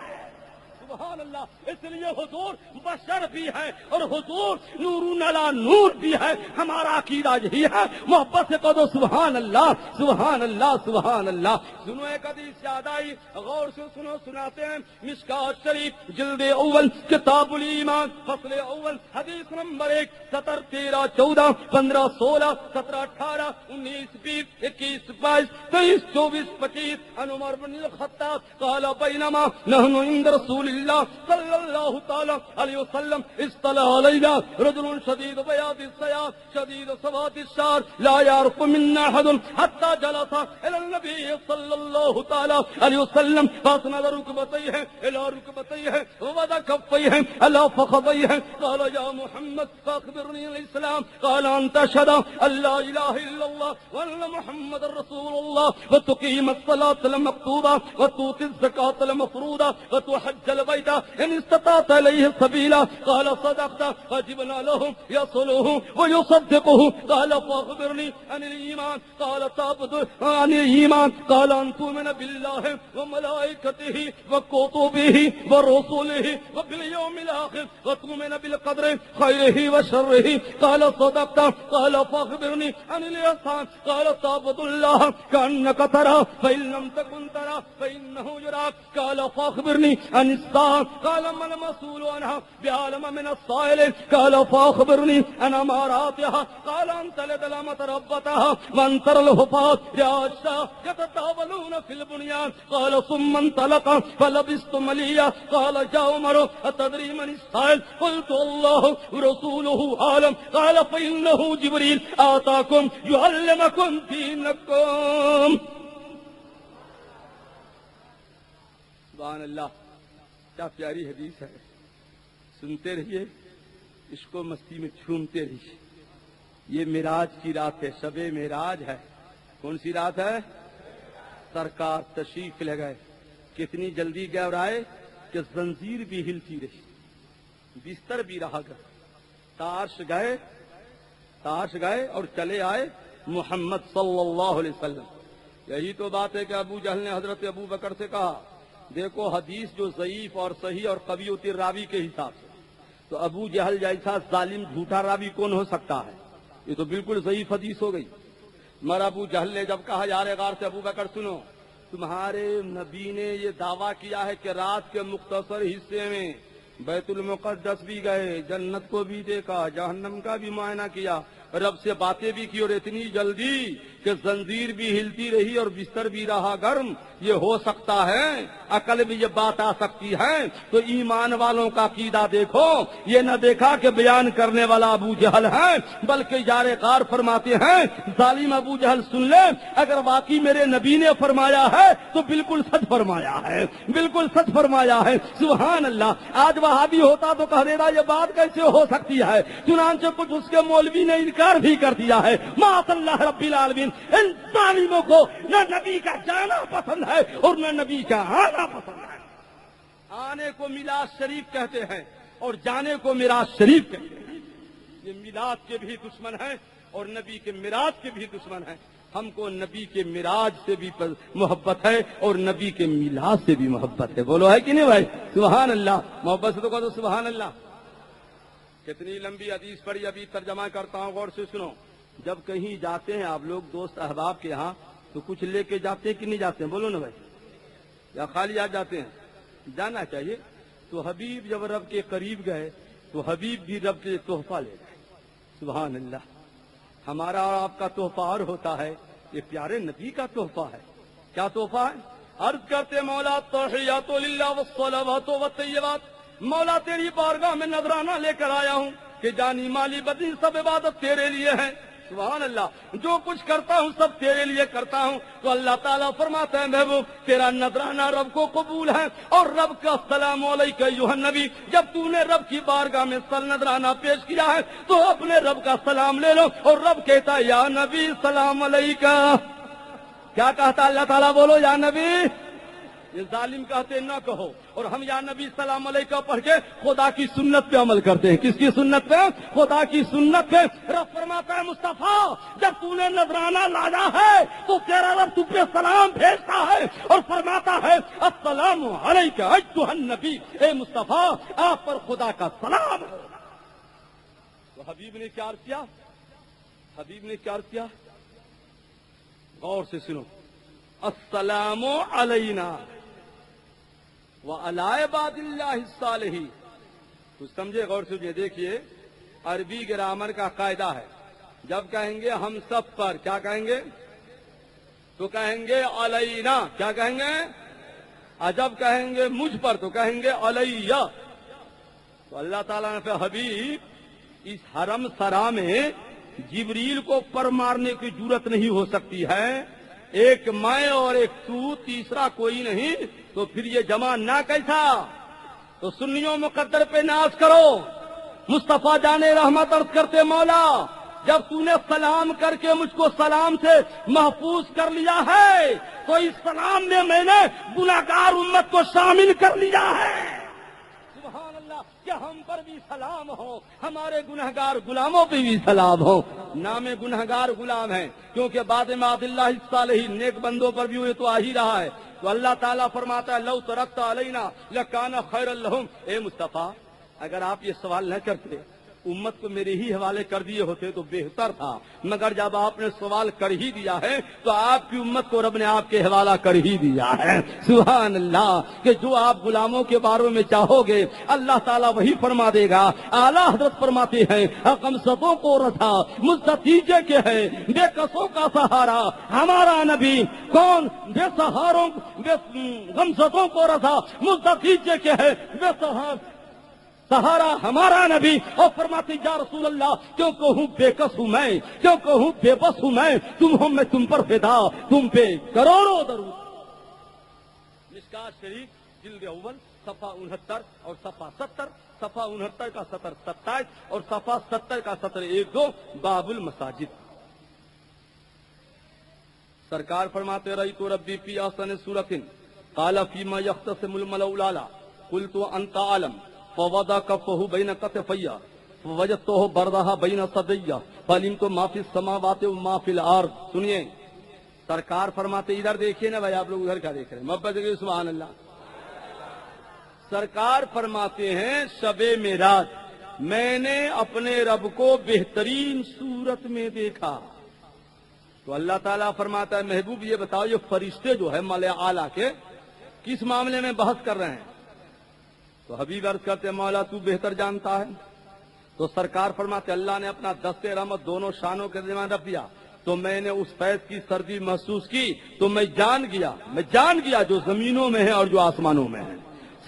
سبحان اللہ، اس لیے حضور بشر بھی ہے اور حضور نور علی نور بھی ہے۔ ہمارا عقیدہ یہی ہے، محبت سے کہو سبحان اللہ سبحان اللہ سبحان اللہ۔ سنو ایک حدیث یاد آئی، غور سے سنو، سناتے ہیں مشکات شریف جلد اول کتاب الایمان فصل اول حدیث نمبر 1 سطر 13 14 15 16 17 18 19 20 21 22 23 24 25 عن عمر بن الخطاب قال بينما نحن عند رسول الله صلی اللہ تعالی علیہ وسلم اصطلع علینا رجل شدید بیاض الثياب شدید سواد الشعر لا يعرف منا احد حتى جلس الى النبي صلی اللہ تعالی علیہ وسلم فاسند ركبتيه الى ركبتيه ووضع كفيه على فخذيه قال يا محمد فاخبرني الاسلام قال ان تشهد ان لا اله الا الله وان محمد رسول الله وتقيم الصلاه المكتوبه وتؤتي الزكاه المفروضه وتحج البيت ان استطعت اليه سبيلا قال صدقت فجبنا له يصله ويصدقه قال فاخبرني عن الايمان قال تعبد عن الايمان قال ان تؤمن بالله وملائكته وكتبه ورسله وباليوم الاخر وتؤمن بالقدر خيره وشره قال صدقت قال فاخبرني عن الاحسان قال تعبد الله كانك ترى فان لم تكن ترى فانه يراك قال فاخبرني عن الساعه قال ما المسؤول عنها بعالم من السائل قال فاخبرني عن اماراتها قال ان تلد الامة ربتها وان ترى الحفاة رعاشا يتطاولون في البنيان قال ثم انطلق فلبثت مليا قال جاء عمر اتدري من السائل قلت الله ورسوله عالم قال فانه جبريل آتاكم يعلمكم دينكم۔ سبحان اللہ، کیا پیاری حدیث ہے، سنتے رہیے، اس کو مستی میں جھومتے رہیے۔ یہ معراج کی رات ہے، شب معراج ہے۔ کون سی رات ہے؟ سرکار تشریف لے گئے، کتنی جلدی گئے اور آئے کہ زنجیر بھی ہلتی رہی، بستر بھی رہا گیا، تاش گئے اور چلے آئے محمد صلی اللہ علیہ وسلم۔ یہی تو بات ہے کہ ابو جہل نے حضرت ابو بکر سے کہا، دیکھو حدیث جو ضعیف اور صحیح اور قوی ہوتی راوی کے حساب سے، تو ابو جہل جیسا ظالم جھوٹا راوی کون ہو سکتا ہے؟ یہ تو بالکل ضعیف حدیث ہو گئی۔ مگر ابو جہل نے جب کہا یار غار سے ابو بکر سنو، تمہارے نبی نے یہ دعویٰ کیا ہے کہ رات کے مختصر حصے میں بیت المقدس بھی گئے، جنت کو بھی دیکھا، جہنم کا بھی معائنہ کیا، رب سے باتیں بھی کی، اور اتنی جلدی کہ زنجیر بھی ہلتی رہی اور بستر بھی رہا گرم۔ یہ ہو سکتا ہے؟ عقل میں یہ بات آ سکتی ہے؟ تو ایمان والوں کا عقیدہ دیکھو، یہ نہ دیکھا کہ بیان کرنے والا ابو جہل ہے، بلکہ یار غار فرماتے ہیں ظالم ابو جہل سن لے، اگر واقعی میرے نبی نے فرمایا ہے تو بالکل سچ فرمایا ہے، بالکل سچ فرمایا ہے۔ سبحان اللہ۔ آج وہابی ہوتا تو کہہ دیتا یہ بات کیسے ہو سکتی ہے، چنانچہ کچھ اس کے مولوی نے انکار بھی کر دیا ہے۔ معاذ اللہ رب العالمین، ان ظالموں کو نہ نبی کا جانا پسند ہے اور نہ نبی کا آنا پسند ہے۔ آنے کو میلاد شریف کہتے ہیں اور جانے کو میراث شریف کہتے ہیں۔ یہ میلاد کے بھی دشمن ہیں اور نبی کے میراث کے بھی دشمن ہیں۔ ہم کو نبی کے میراج سے بھی محبت ہے اور نبی کے میلاد سے بھی محبت ہے۔ بولو ہے کہ نہیں بھائی؟ سبحان اللہ۔ محبت سے تو کہو تو سبحان اللہ۔ کتنی لمبی حدیث پڑھی، ابھی ترجمہ کرتا ہوں، غور سے سنو۔ جب کہیں جاتے ہیں آپ لوگ دوست احباب کے ہاں تو کچھ لے کے جاتے ہیں کہ نہیں جاتے ہیں؟ بولو نا بھائی، یا خالی آ جاتے ہیں؟ جانا چاہیے۔ تو حبیب جب رب کے قریب گئے تو حبیب بھی رب سے تحفہ لے گئے۔ سبحان اللہ۔ ہمارا اور آپ کا تحفہ اور ہوتا ہے، یہ پیارے نبی کا تحفہ ہے۔ کیا تحفہ ہے؟ عرض کرتے مولا تحیات للہ والصلوات والطیبات، مولا تیری بارگاہ میں نذرانہ لے کر آیا ہوں کہ جانی مالی بدنی سب عبادت تیرے لیے ہے۔ سبحان اللہ۔ جو کچھ کرتا ہوں سب تیرے لیے کرتا ہوں۔ تو اللہ تعالیٰ فرماتا ہے محبوب تیرا نذرانہ رب کو قبول ہے، اور رب کا السلام علیکہ ایھا النبی، جب تو نے رب کی بارگاہ میں نذرانہ پیش کیا ہے تو اپنے رب کا سلام لے لو، اور رب کہتا ہے یا نبی سلام علیکہ۔ کیا کہتا اللہ تعالیٰ؟ بولو یا نبی۔ یہ ظالم کہتے نہ کہو، اور ہم یا نبی سلام علیکہ پڑھ کے خدا کی سنت پہ عمل کرتے ہیں۔ کس کی سنت پہ؟ خدا کی سنت پہ۔ رب فرماتا ہے مصطفیٰ جب تو نے نذرانہ لایا ہے تو تیرا رب تم پہ سلام بھیجتا ہے اور فرماتا ہے السلام علیکہ ایھا النبی، اے مصطفیٰ آپ پر خدا کا سلام ہو۔ تو حبیب نے کیا عرض کیا؟ حبیب نے کیا عرض کیا؟ غور سے سنو، السلام علینا وعلی عباد اللہ الصالحین۔ کچھ سمجھے؟ غور سے یہ دیکھیے، عربی گرامر کا قاعدہ ہے، جب کہیں گے ہم سب پر، کیا کہیں گے؟ تو کہیں گے علینا، کیا کہیں گے؟ اور جب کہیں گے مجھ پر تو کہیں گے علیہ۔ تو اللہ تعالیٰ نے پھر حبیب اس حرم سرا میں جبریل کو پر مارنے کی جرت نہیں ہو سکتی ہے، ایک میں اور ایک تو، تیسرا کوئی نہیں، تو پھر یہ جمع نہ کیسا؟ تو سنیوں مقدر پہ ناز کرو۔ مصطفیٰ جانے رحمت عرض کرتے مولا جب تو نے سلام کر کے مجھ کو سلام سے محفوظ کر لیا ہے تو اس سلام میں میں نے گناہگار امت کو شامل کر لیا ہے۔ سبحان اللہ۔ کہ ہم پر بھی سلام ہو، ہمارے گنہگار غلاموں پہ بھی سلام ہو۔ نام گنہگار غلام ہے کیونکہ بعد میں عبد اللہ الصالحین نیک بندوں پر بھی ہوئے تو آ ہی رہا ہے۔ تو اللہ تعالیٰ فرماتا ہے لو ترکت علینا لکان خیر لہم، اے مصطفیٰ اگر آپ یہ سوال نہ کرتے امت کو میرے ہی حوالے کر دیے ہوتے تو بہتر تھا، مگر جب آپ نے سوال کر ہی دیا ہے تو آپ کی امت کو رب نے آپ کے حوالہ کر ہی دیا ہے۔ سبحان اللہ۔ کہ جو آپ غلاموں کے بارے میں چاہو گے اللہ تعالیٰ وہی فرما دے گا۔ اعلیٰ حضرت فرماتے ہیں غمزدوں کو رسا مستطیجے کے ہے بے کسوں کا سہارا ہمارا نبی، کون؟ بے سہاروں بے غمزدوں کو رسا مستطیجے کے ہے بے سہارا ہمارا نبی، اور فرماتے یا رسول اللہ کیوں کہوں بے کس ہوں میں، کیوں کہوں بے بس ہوں میں، تم ہو میں تم پر فدا، تم پہ کروڑوں درود۔ مشکات شریف جلد اول صفحہ 69 اور صفحہ 70، صفحہ 69 کا 70 27 اور صفحہ 70 کا 70 1 2 باب المساجد۔ سرکار فرماتے رہی تو ربی فی احسن صورت قال فیما یختصم الملأ الاعلی قلت انت عالم فوضع کفہ بین کتفی فوجدتہ بردہ بین صدی فعلمت ما فی السماوات و ما فی الارض۔ سنیے سرکار فرماتے، ادھر دیکھیے نا بھائی، آپ لوگ ادھر کیا دیکھ رہے ہیں؟ محبت سے سبحان اللہ۔ سرکار فرماتے ہیں شب معراج میں نے اپنے رب کو بہترین صورت میں دیکھا۔ تو اللہ تعالیٰ فرماتا ہے محبوب یہ بتاؤ یہ فرشتے جو ہے ملأ اعلیٰ کے کس معاملے میں بحث کر رہے ہیں؟ تو حبیب عرض کرتے ہیں مولا تو بہتر جانتا ہے۔ تو سرکار فرماتے اللہ نے اپنا دست رحمت دونوں شانوں کے درمیان رکھ دیا تو میں نے اس فیض کی سردی محسوس کی تو میں جان گیا جو زمینوں میں ہے اور جو آسمانوں میں ہے۔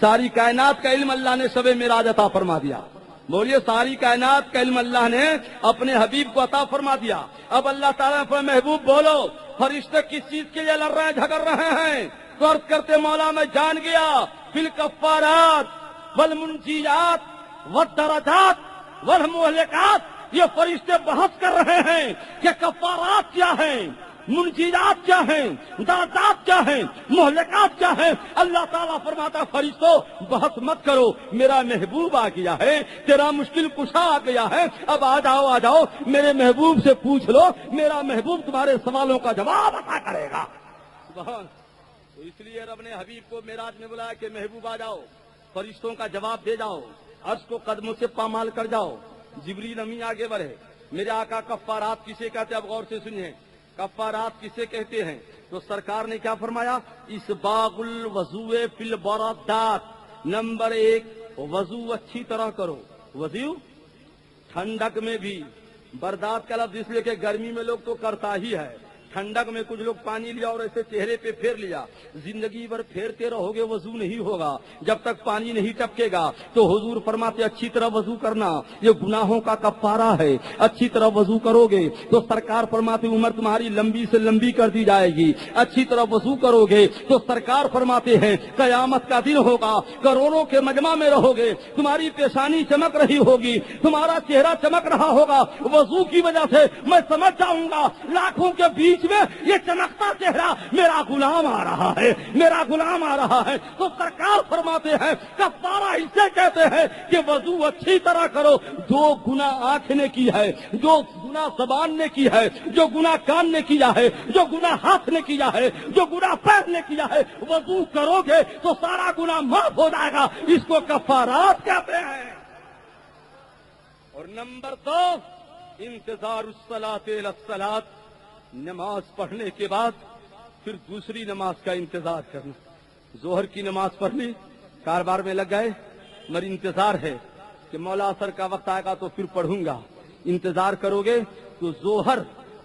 ساری کائنات کا علم اللہ نے شب معراج عطا فرما دیا۔ بولیے ساری کائنات کا علم اللہ نے اپنے حبیب کو عطا فرما دیا۔ اب اللہ تعالیٰ نے محبوب بولو فرشتے کس چیز کے لیے لڑ رہے ہیں جھگڑ رہے ہیں؟ تو عرض کرتے مولا میں جان گیا فی الکفارات والمنجیات والدرجات والمہلکات، یہ فرشتے بحث کر رہے ہیں کہ کفارات کیا ہیں، منجیات کیا ہیں، درجات کیا ہیں، مہلکات کیا ہیں۔ اللہ تعالیٰ فرماتا فرشتوں بحث مت کرو، میرا محبوب آ گیا ہے، تیرا مشکل کشا آ گیا ہے، اب آ جاؤ میرے محبوب سے پوچھ لو، میرا محبوب تمہارے سوالوں کا جواب عطا کرے گا۔ سبحان۔ تو اس لیے رب نے حبیب کو معراج میں بلایا کہ محبوب آ جاؤ، فرشتوں کا جواب دے جاؤ، عرش کو قدموں سے پامال کر جاؤ۔ جبریل امی آگے بڑھے، میرے آقا کفارات کسے کہتے ہیں؟ اب غور سے سنیے کفارات کسے کہتے ہیں؟ تو سرکار نے کیا فرمایا؟ اسباغ الوضوء فی البرادات، نمبر 1 وضو اچھی طرح کرو۔ وضو ٹھنڈک میں بھی، بردات کا لفظ اس لیے کہ گرمی میں لوگ تو کرتا ہی ہے، ٹھنڈک میں کچھ لوگ پانی لیا اور ایسے چہرے پہ پھیر لیا، زندگی بھر پھیرتے رہو گے وضو نہیں ہوگا جب تک پانی نہیں ٹپکے گا۔ تو حضور فرماتے اچھی طرح وضو کرنا یہ گناہوں کا کفارہ ہے، اچھی طرح وضو کرو گے تو سرکار فرماتے عمر تمہاری لمبی سے لمبی کر دی جائے گی، اچھی طرح وضو کرو گے تو سرکار فرماتے ہیں قیامت کا دن ہوگا، کروڑوں کے مجمع میں رہو گے، تمہاری پیشانی چمک رہی ہوگی، تمہارا چہرہ چمک رہا ہوگا، وضو کی وجہ سے میں سمجھ جاؤں گا لاکھوں کے بیچ میں یہ چمکتا چہرہ میرا غلام آ رہا ہے، میرا غلام آ رہا ہے۔ تو سرکار فرماتے ہیں کفارہ اسے کہتے ہیں کہ وضو اچھی طرح کرو۔ جو گناہ آنکھ نے کی ہے، جو گناہ زبان نے کی ہے، جو گناہ کان نے کیا ہے، جو گناہ ہاتھ نے کیا ہے، جو گناہ پیر نے کیا ہے، وضو کرو گے تو سارا گناہ معاف ہو جائے گا، اس کو کفارات کہتے ہیں۔ اور نمبر 2 انتظار الصلاۃ الی الصلاۃ، نماز پڑھنے کے بعد پھر دوسری نماز کا انتظار کرنا۔ ظہر کی نماز پڑھ لی، کاروبار میں لگ گئے، مگر انتظار ہے کہ مولا عصر کا وقت آئے گا تو پھر پڑھوں گا۔ انتظار کرو گے تو ظہر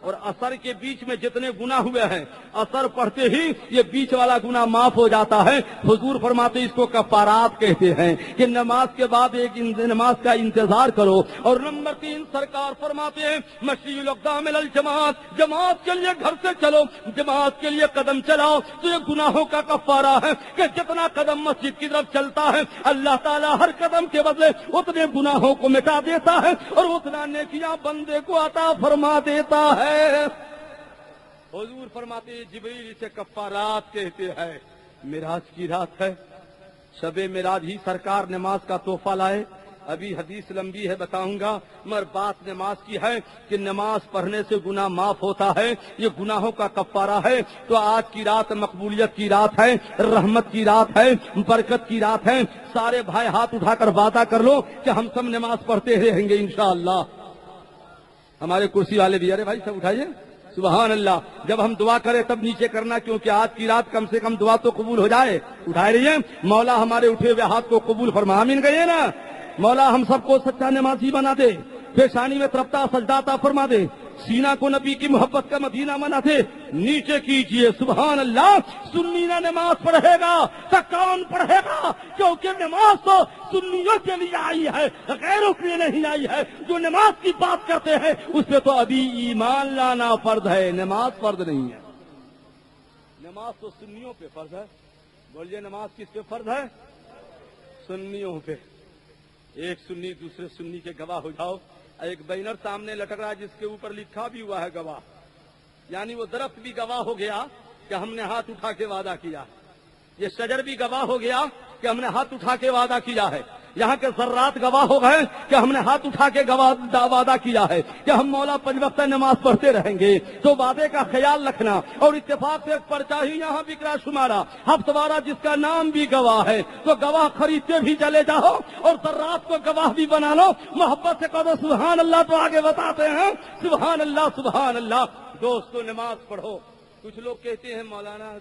اور عصر کے بیچ میں جتنے گناہ ہوئے ہیں عصر پڑھتے ہی یہ بیچ والا گناہ معاف ہو جاتا ہے۔ حضور فرماتے اس کو کفارات کہتے ہیں کہ نماز کے بعد ایک نماز کا انتظار کرو۔ اور نمبر 3 سرکار فرماتے ہیں مشی الاقدام الی الجماعت، جماعت کے لیے گھر سے چلو، جماعت کے لیے قدم چلاؤ تو یہ گناہوں کا کفارہ ہے کہ جتنا قدم مسجد کی طرف چلتا ہے اللہ تعالیٰ ہر قدم کے بدلے اتنے گناہوں کو مٹا دیتا ہے اور اتنا نیکیاں بندے کو عطا فرما دیتا ہے۔ حضور فرماتے جبریل اسے کفارات کہتے ہیں۔ معراج کی رات ہے، شب معراج ہی سرکار نماز کا تحفہ لائے۔ ابھی حدیث لمبی ہے بتاؤں گا، مگر بات نماز کی ہے کہ نماز پڑھنے سے گناہ معاف ہوتا ہے، یہ گناہوں کا کفارہ ہے۔ تو آج کی رات مقبولیت کی رات ہے، رحمت کی رات ہے، برکت کی رات ہے۔ سارے بھائی ہاتھ اٹھا کر وعدہ کر لو کہ ہم سب نماز پڑھتے رہیں گے انشاءاللہ۔ ہمارے کرسی والے بھی، ارے بھائی سب اٹھائیے سبحان اللہ۔ جب ہم دعا کریں تب نیچے کرنا کیونکہ آج کی رات کم سے کم دعا تو قبول ہو جائے۔ اٹھائے رہیے، مولا ہمارے اٹھے ہوئے ہاتھ کو قبول فرما، آمین کہیے نا۔ مولا ہم سب کو سچا نمازی بنا دے، پیشانی میں ترپتا سجدہ عطا فرما دے، سینہ کو نبی کی محبت کا مدینہ بنا دے۔ نیچے کیجئے سبحان اللہ۔ سنی نہ نماز پڑھے گا تو کون پڑھے گا؟ کیونکہ نماز تو سنیوں کے لیے آئی ہے، غیروں کے لیے نہیں آئی ہے۔ جو نماز کی بات کرتے ہیں اس پہ تو ابھی ایمان لانا فرض ہے، نماز فرض نہیں ہے۔ نماز تو سنیوں پہ فرض ہے۔ بولیے نماز کس پہ فرض ہے؟ سنیوں پہ. ایک سنی دوسرے سنی کے گواہ ہو جاؤ. ایک بینر سامنے لٹک رہا ہے جس کے اوپر لکھا بھی ہوا ہے گواہ، یعنی وہ درخت بھی گواہ ہو گیا کہ ہم نے ہاتھ اٹھا کے وعدہ کیا. یہ شجر بھی گواہ ہو گیا کہ ہم نے ہاتھ اٹھا کے وعدہ کیا ہے. یہاں کے ذرات گواہ ہو گئے کہ ہم نے ہاتھ اٹھا کے وعدہ کیا ہے کہ ہم مولا 5 وقت نماز پڑھتے رہیں گے. تو وعدے کا خیال رکھنا. اور اتفاق سے ایک پرچہ ہی یہاں بکرا شمارا ہفتوارہ جس کا نام بھی گواہ ہے، تو گواہ خریدتے بھی چلے جاؤ اور ذرات کو گواہ بھی بنا لو. محبت سے کہو سبحان اللہ، تو آگے بتاتے ہیں سبحان اللہ سبحان اللہ. دوستو نماز پڑھو. کچھ لوگ کہتے ہیں مولانا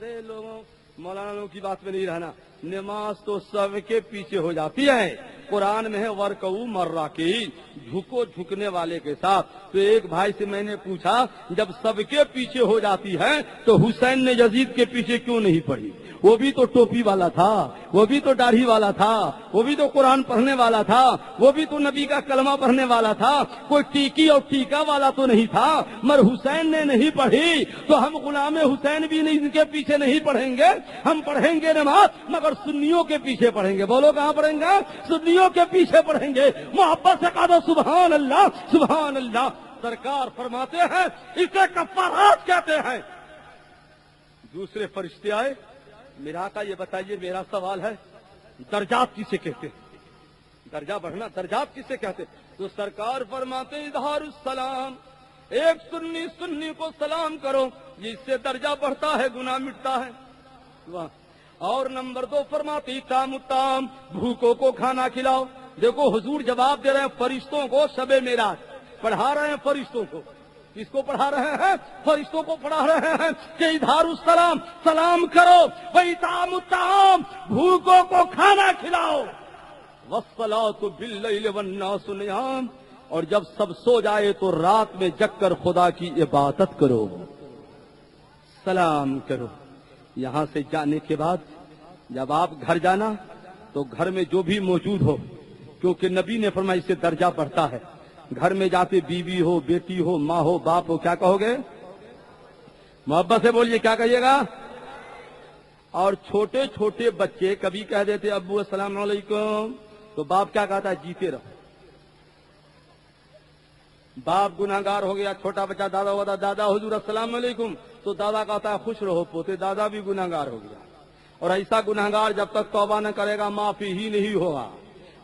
مولانا لوگوں کی بات میں نہیں رہنا. نماز تو سب کے پیچھے ہو جاتی ہے. قرآن میں ہے ورکعو مرراکعین، جھکو جھکنے والے کے ساتھ. تو ایک بھائی سے میں نے پوچھا جب سب کے پیچھے ہو جاتی ہے تو حسین نے یزید کے پیچھے کیوں نہیں پڑھی؟ وہ بھی تو ٹوپی والا تھا، وہ بھی تو داڑھی والا تھا، وہ بھی تو قرآن پڑھنے والا تھا، وہ بھی تو نبی کا کلمہ پڑھنے والا تھا. کوئی ٹیکی اور ٹیکا والا تو نہیں تھا. مگر حسین نے نہیں پڑھی تو ہم غلام حسین بھی نہیں ان کے پیچھے نہیں پڑھیں گے. ہم پڑھیں گے نماز مگر سنیوں کے پیچھے پڑھیں گے. بولو کہاں پڑھیں گے؟ سنیوں کے پیچھے پڑھیں گے. محبت سے کہا دو سبحان اللہ سبحان اللہ. سرکار فرماتے ہیں اسے کفارات کہتے ہیں. دوسرے فرشتے آئے، میرا آقا یہ بتائیے، میرا سوال ہے، درجات کسے کہتے ہیں؟ درجہ بڑھنا درجات کسے کہتے ہیں؟ تو سرکار فرماتے ہیں اظہار السلام. ایک سنی کو سلام کرو، جس سے درجہ بڑھتا ہے، گناہ مٹتا ہے. واہ. اور نمبر 2 فرماتے تام بھوکوں کو کھانا کھلاؤ. دیکھو حضور جواب دے رہے ہیں فرشتوں کو. شب معراج پڑھا رہے ہیں فرشتوں کو. کس کو پڑھا رہے ہیں؟ فرشتوں کو پڑھا رہے ہیں کہ اظہار السلام، سلام کرو. وَإِطْعَامُ بھوکوں کو کھانا کھلاؤ. وَالصَّلَاةُ بِاللَّيْلِ وَالنَّاسُ نِيَامٌ. اور جب سب سو جائے تو رات میں جگ کر خدا کی عبادت کرو، سلام کرو. یہاں سے جانے کے بعد جب آپ گھر جانا تو گھر میں جو بھی موجود ہو، کیونکہ نبی نے فرمایا اس سے درجہ بڑھتا ہے. گھر میں جاتے بیوی ہو، بیٹی ہو، ماں ہو، باپ ہو، کیا کہو گے؟ محبت سے بولیے کیا کہیے گا؟ اور چھوٹے چھوٹے بچے کبھی کہہ دیتے ابو السلام علیکم، تو باپ کیا کہتا ہے؟ جیتے رہو. باپ گناہگار ہو گیا، چھوٹا بچہ دادا ہوتا دادا حضور السلام علیکم، تو دادا کہتا ہے خوش رہو پوتے، دادا بھی گناہگار ہو گیا. اور ایسا گناہگار جب تک توبہ نہ کرے گا معافی ہی نہیں ہوگا.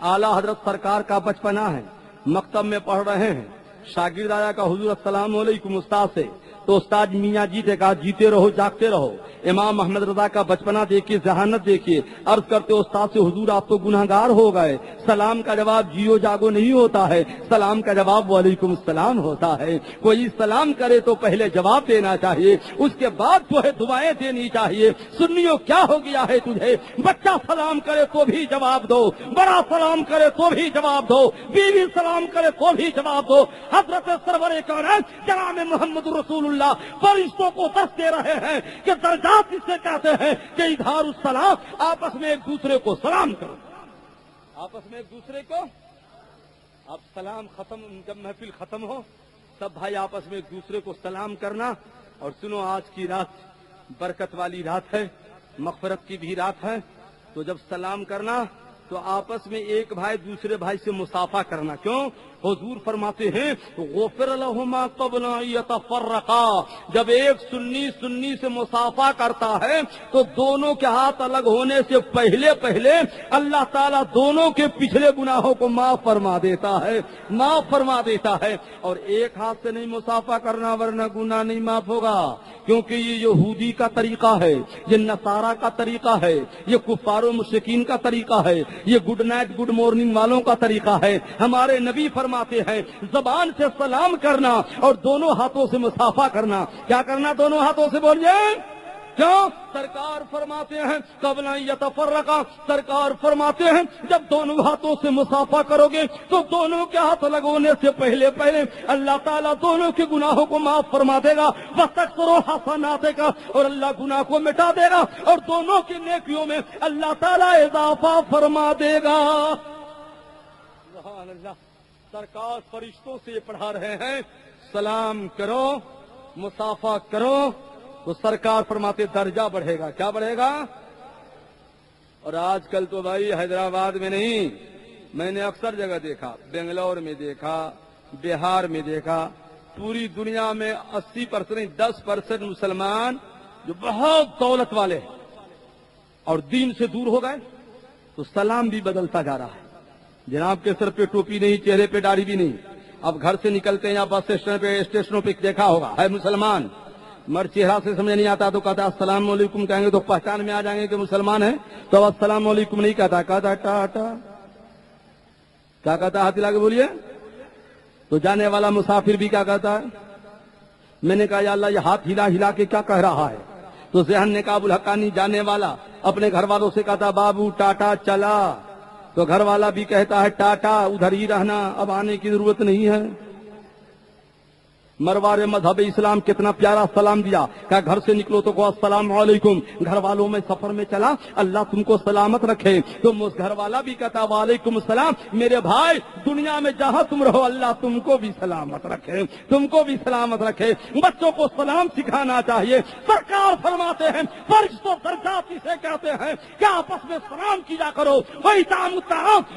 اعلیٰ حضرت سرکار کا بچپنا ہے، مکتب میں پڑھ رہے ہیں، شاگرد آیا کا حضور السلام علیکم استاد سے، تو استاد میاں جی نے کہا جیتے رہو جاگتے رہو. امام محمد رضا کا بچپنا دیکھیے، ذہانت دیکھیے. عرض کرتے استاد سے حضور آپ تو گناہگار ہو گئے. سلام کا جواب جیو جاگو نہیں ہوتا ہے، سلام کا جواب وعلیکم السلام ہوتا ہے. کوئی سلام کرے تو پہلے جواب دینا چاہیے، اس کے بعد جو ہے دعائیں دینی چاہیے. سنیو کیا ہو گیا ہے تجھے؟ بچہ سلام کرے تو بھی جواب دو، بڑا سلام کرے تو بھی جواب دو، بیوی سلام کرے تو بھی جواب دو. حضرت سرور کائنات جناب محمد رسول اللہ فرشتوں کو دس دے رہے ہیں کہ درجات اس سے کہتے ہیں کہ اظہار السلام، آپس میں ایک دوسرے کو سلام کرو. آپس میں ایک دوسرے کو، اب سلام ختم، جب محفل ختم ہو سب بھائی آپس میں ایک دوسرے کو سلام کرنا. اور سنو آج کی رات برکت والی رات ہے، مغفرت کی بھی رات ہے. تو جب سلام کرنا تو آپس میں ایک بھائی دوسرے بھائی سے مصافحہ کرنا. کیوں؟ حضور فرماتے ہیں غفر لہما قبل ان یتفرقا. جب ایک سنی سے مصافحہ کرتا ہے تو دونوں کے ہاتھ الگ ہونے سے پہلے اللہ تعالیٰ دونوں کے پچھلے گناہوں کو معاف فرما دیتا ہے، معاف فرما دیتا ہے. اور ایک ہاتھ سے نہیں مصافحہ کرنا ورنہ گناہ نہیں معاف ہوگا. کیونکہ یہ یہودی کا طریقہ ہے، یہ نصارہ کا طریقہ ہے، یہ کفار و مشرکین کا طریقہ ہے، یہ گڈ نائٹ گڈ مارننگ والوں کا طریقہ ہے. ہمارے نبی فرماتے ہیں زبان سے سلام کرنا اور دونوں ہاتھوں سے مصافحہ کرنا. کیا کرنا؟ دونوں ہاتھوں سے بولیے. کیوں؟ سرکار فرماتے ہیں قبل ان یتفرقا. سرکار فرماتے ہیں جب دونوں ہاتھوں سے مصافحہ کرو گے تو دونوں کے ہاتھ لگونے سے پہلے اللہ تعالیٰ دونوں کے گناہوں کو معاف فرما دے گا. وَتَكْفُرُ حَسَنَاتِكَ. اور اللہ گناہ کو مٹا دے گا اور دونوں کی نیکیوں میں اللہ تعالیٰ اضافہ فرما دے گا. سبحان اللہ. سرکار فرشتوں سے پڑھا رہے ہیں سلام کرو، مصافحہ کرو. تو سرکار فرماتے درجہ بڑھے گا. کیا بڑھے گا؟ اور آج کل تو بھائی حیدرآباد میں نہیں، میں نے اکثر جگہ دیکھا، بنگلور میں دیکھا، بہار میں دیکھا، پوری دنیا میں 80% نہیں 10% مسلمان جو بہت دولت والے ہیں اور دین سے دور ہو گئے تو سلام بھی بدلتا جا رہا ہے۔ جناب کے سر پہ ٹوپی نہیں، چہرے پہ داڑھی بھی نہیں، اب گھر سے نکلتے ہیں یا بس اسٹیشنوں پہ دیکھا ہوگا ہے مسلمان، مر چہرہ سے سمجھ نہیں آتا تو کہتا السلام علیکم، کہیں گے تو پہچان میں آ جائیں گے کہ مسلمان ہیں، تو اب السلام علیکم نہیں کہتا ٹاٹا، کیا کہتا ہاتھ ہلا کے بولیے؟ تو جانے والا مسافر بھی کیا کہتا ہے؟ میں نے کہا یا اللہ یہ ہاتھ ہلا ہلا کے کیا کہہ رہا ہے؟ تو ذہن نے کہا ابوالحقانی جانے والا اپنے گھر والوں سے کہتا بابو ٹاٹا چلا، تو گھر والا بھی کہتا ہے ٹاٹا ادھر ہی رہنا، اب آنے کی ضرورت نہیں ہے۔ مروار مذہب اسلام کتنا پیارا سلام دیا، کہا گھر سے نکلو تو کہو السلام علیکم، گھر والوں میں سفر میں چلا اللہ تم کو سلامت رکھے، تم اس گھر والا بھی کہتا وعلیکم السلام، میرے بھائی دنیا میں جہاں تم رہو اللہ تم کو بھی سلامت رکھے، تم کو بھی سلامت رکھے۔ بچوں کو سلام سکھانا چاہیے۔ سرکار فرماتے ہیں فرشت و درجات اسے کہتے ہیں کہ آپس میں سلام کیا کرو، وہی طعام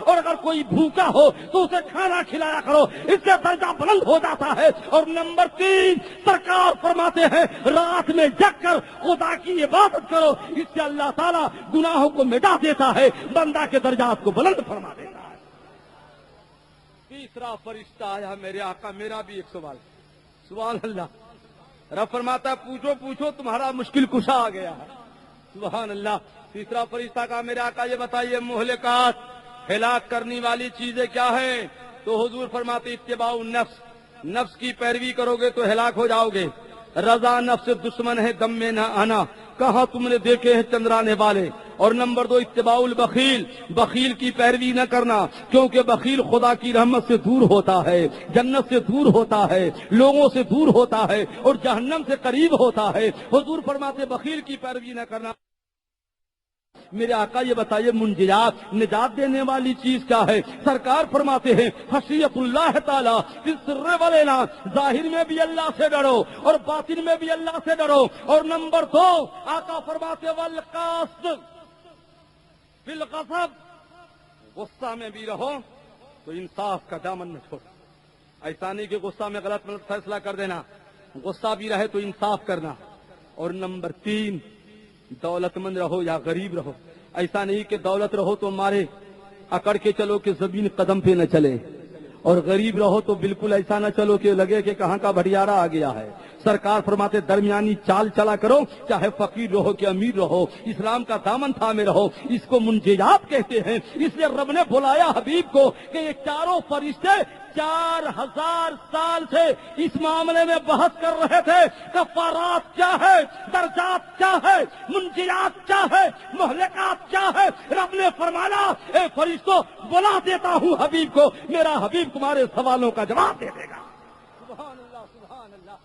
اور اگر کوئی بھوکا ہو تو اسے کھانا کھلایا کرو، اس سے درجہ بلند ہو جاتا ہے۔ اور نمبر 3 سرکار فرماتے ہیں رات میں جگ کر خدا کی عبادت کرو، اس سے اللہ تعالیٰ گناہوں کو مٹا دیتا ہے، بندہ کے درجات کو بلند فرما دیتا ہے۔ تیسرا فرشتہ آیا میرے آقا، میرا بھی ایک سوال، سبحان اللہ، رب فرماتا ہے پوچھو پوچھو تمہارا مشکل کشا آ گیا ہے، سبحان اللہ۔ تیسرا فرشتہ کہا میرے آقا یہ بتائیے مہلکات، ہلاک کرنے والی چیزیں کیا ہیں؟ تو حضور فرماتے اتباع النفس، نفس کی پیروی کرو گے تو ہلاک ہو جاؤ گے۔ رضا نفس دشمن ہے دم میں نہ آنا، کہاں تم نے دیکھے ہیں چندرانے والے۔ اور نمبر 2 اتباع البخیل، بخیل کی پیروی نہ کرنا، کیونکہ بخیل خدا کی رحمت سے دور ہوتا ہے، جنت سے دور ہوتا ہے، لوگوں سے دور ہوتا ہے اور جہنم سے قریب ہوتا ہے۔ حضور فرماتے بخیل کی پیروی نہ کرنا۔ میرے آقا یہ بتائیے منجیات، نجات دینے والی چیز کیا ہے؟ سرکار فرماتے ہیں خشیت اللہ تعالیٰ فی السر والاعلان، ظاہر میں بھی اللہ سے ڈرو اور باطن میں بھی اللہ سے ڈرو۔ اور نمبر 2 آقا فرماتے والقصد فی الغضب، غصہ میں بھی رہو تو انصاف کا دامن نہ چھوڑو، ایسا نہیں کہ غصہ میں غلط فیصلہ کر دینا، غصہ بھی رہے تو انصاف کرنا۔ اور نمبر 3 دولت مند رہو یا غریب رہو، ایسا نہیں کہ دولت رہو تو مارے اکڑ کے چلو کہ زمین قدم پہ نہ چلے، اور غریب رہو تو بالکل ایسا نہ چلو کہ لگے کہ کہاں کا بھٹیارا آ گیا ہے۔ سرکار فرماتے درمیانی چال چلا کرو، چاہے فقیر رہو کہ امیر رہو، اسلام کا دامن تھامے رہو، اس کو منجیات کہتے ہیں۔ اس لیے رب نے بلایا حبیب کو کہ یہ چاروں فرشتے 4000 سال سے اس معاملے میں بحث کر رہے تھے، کفارات کیا ہے، درجات کیا ہے، منجیات کیا ہے، مہلکات کیا ہے۔ رب نے فرمایا اے فرشتوں بلا دیتا ہوں حبیب کو، میرا حبیب تمہارے سوالوں کا جواب دے دے گا۔ سبحان اللہ سبحان اللہ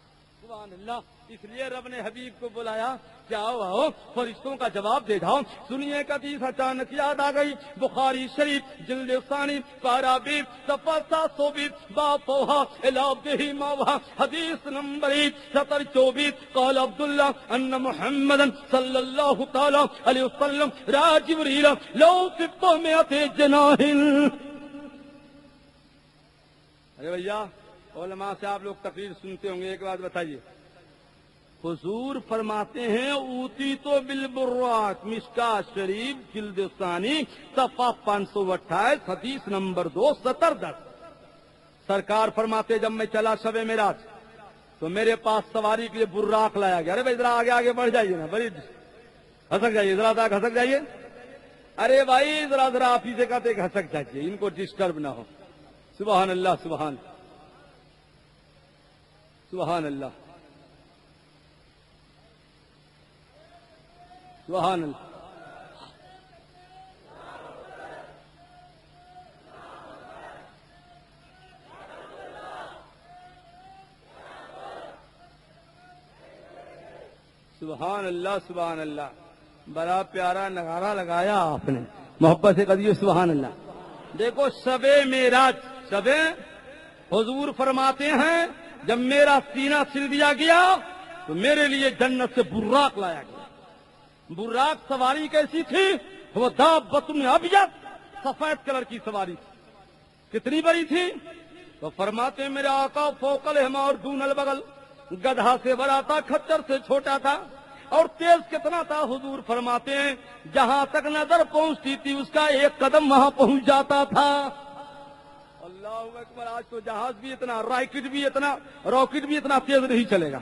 سبحان اللہ۔ اس لیے رب نے حبیب کو بلایا کہ آؤ فرشتوں کا جواب دے جاؤ۔ سنیے ایک حدیث اچانک یاد آ گئی، بخاری شریف جلد ثانی پارہ 20 صفحہ 720 باب فوہا الابدہ ماوہا، حدیث نمبر 7024 قال عبداللہ ان محمد صلی اللہ تعالی علیہ وسلم را جبریل لو سبت مئت جناح۔ ارے بھیا علماء سے آپ لوگ تقریر سنتے ہوں گے، ایک بات بتائیے، حضور فرماتے ہیں اوتی تو بالبراق، مشکات شریف جلد ثانی صفحہ 528 حدیث نمبر 2 7010۔ سرکار فرماتے جب میں چلا شب معراج تو میرے پاس سواری کے لیے براق لایا گیا۔ ارے بھائی ذرا آگے آگے بڑھ جائیے نا، بڑی ہسک جائیے، ذرا تک ہسک جائیے۔ ارے بھائی ذرا آپ ہی سے کہتے کہ ہسک جائیے، ان کو ڈسٹرب نہ ہو۔ سبحان اللہ سبحان سبحان اللہ سبحان اللہ۔ سبحان اللہ سبحان اللہ، بڑا پیارا نغارہ لگایا آپ نے، محبت سے کہیے سبحان اللہ۔ دیکھو شب معراج، شب حضور فرماتے ہیں جب میرا سینہ سل دیا گیا تو میرے لیے جنت سے براق لایا گیا۔ براق سواری کیسی تھی؟ وہ دابۃ ابیض، سفید کلر کی سواری تھی۔ کتنی بڑی تھی؟ تو فرماتے ہیں میرے آقا فوق الحمار دون البغل، گدھا سے بڑا تھا، کھچر سے چھوٹا تھا، اور تیز کتنا تھا؟ حضور فرماتے ہیں جہاں تک نظر پہنچتی تھی اس کا ایک قدم وہاں پہنچ جاتا تھا۔ اللہ اکبر! آج تو جہاز بھی اتنا، راکٹ بھی اتنا تیز نہیں چلے گا،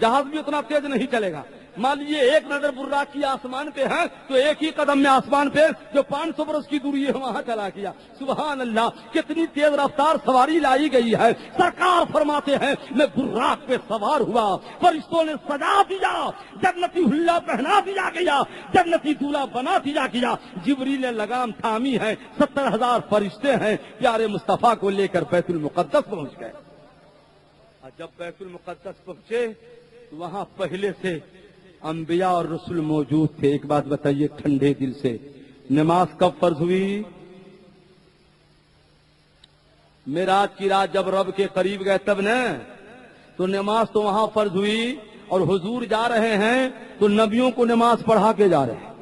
جہاز بھی اتنا تیز نہیں چلے گا۔ مان لیجیے ایک نظر براق کی آسمان پہ ہے تو ایک ہی قدم میں آسمان پہ جو 500 برس کی دوری ہے وہاں چلا گیا۔ سبحان اللہ! کتنی تیز رفتار سواری لائی گئی ہے۔ سرکار فرماتے ہیں میں براق پہ سوار ہوا، فرشتوں نے سجا دیا، جنتی حلہ پہنا دیا گیا، جنتی دولہا بنا دیا گیا۔ جبریل نے لگام تھامی ہے، 70,000 فرشتے ہیں، پیارے مصطفیٰ کو لے کر بیت المقدس پہنچ گئے۔ اور جب بیت المقدس پہنچے تو وہاں پہلے سے انبیاء اور رسول موجود تھے۔ ایک بات بتائیے ٹھنڈے دل سے، نماز کب فرض ہوئی؟ معراج کی رات جب رب کے قریب گئے تب نا، تو نماز تو وہاں فرض ہوئی، اور حضور جا رہے ہیں تو نبیوں کو نماز پڑھا کے جا رہے ہیں۔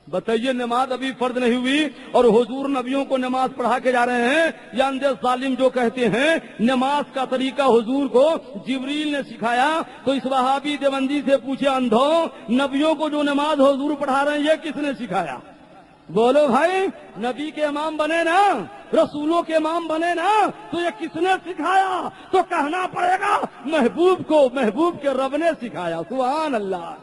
بتائیے نماز ابھی فرض نہیں ہوئی اور حضور نبیوں کو نماز پڑھا کے جا رہے ہیں۔ یا اندھے ظالم جو کہتے ہیں نماز کا طریقہ حضور کو جبریل نے سکھایا، تو اس وہابی دیوبندی سے پوچھے اندھوں، نبیوں کو جو نماز حضور پڑھا رہے ہیں یہ کس نے سکھایا؟ بولو بھائی، نبی کے امام بنے نا، رسولوں کے امام بنے نا، تو یہ کس نے سکھایا؟ تو کہنا پڑے گا محبوب کو، محبوب کے رب نے سکھایا۔ سبحان اللہ!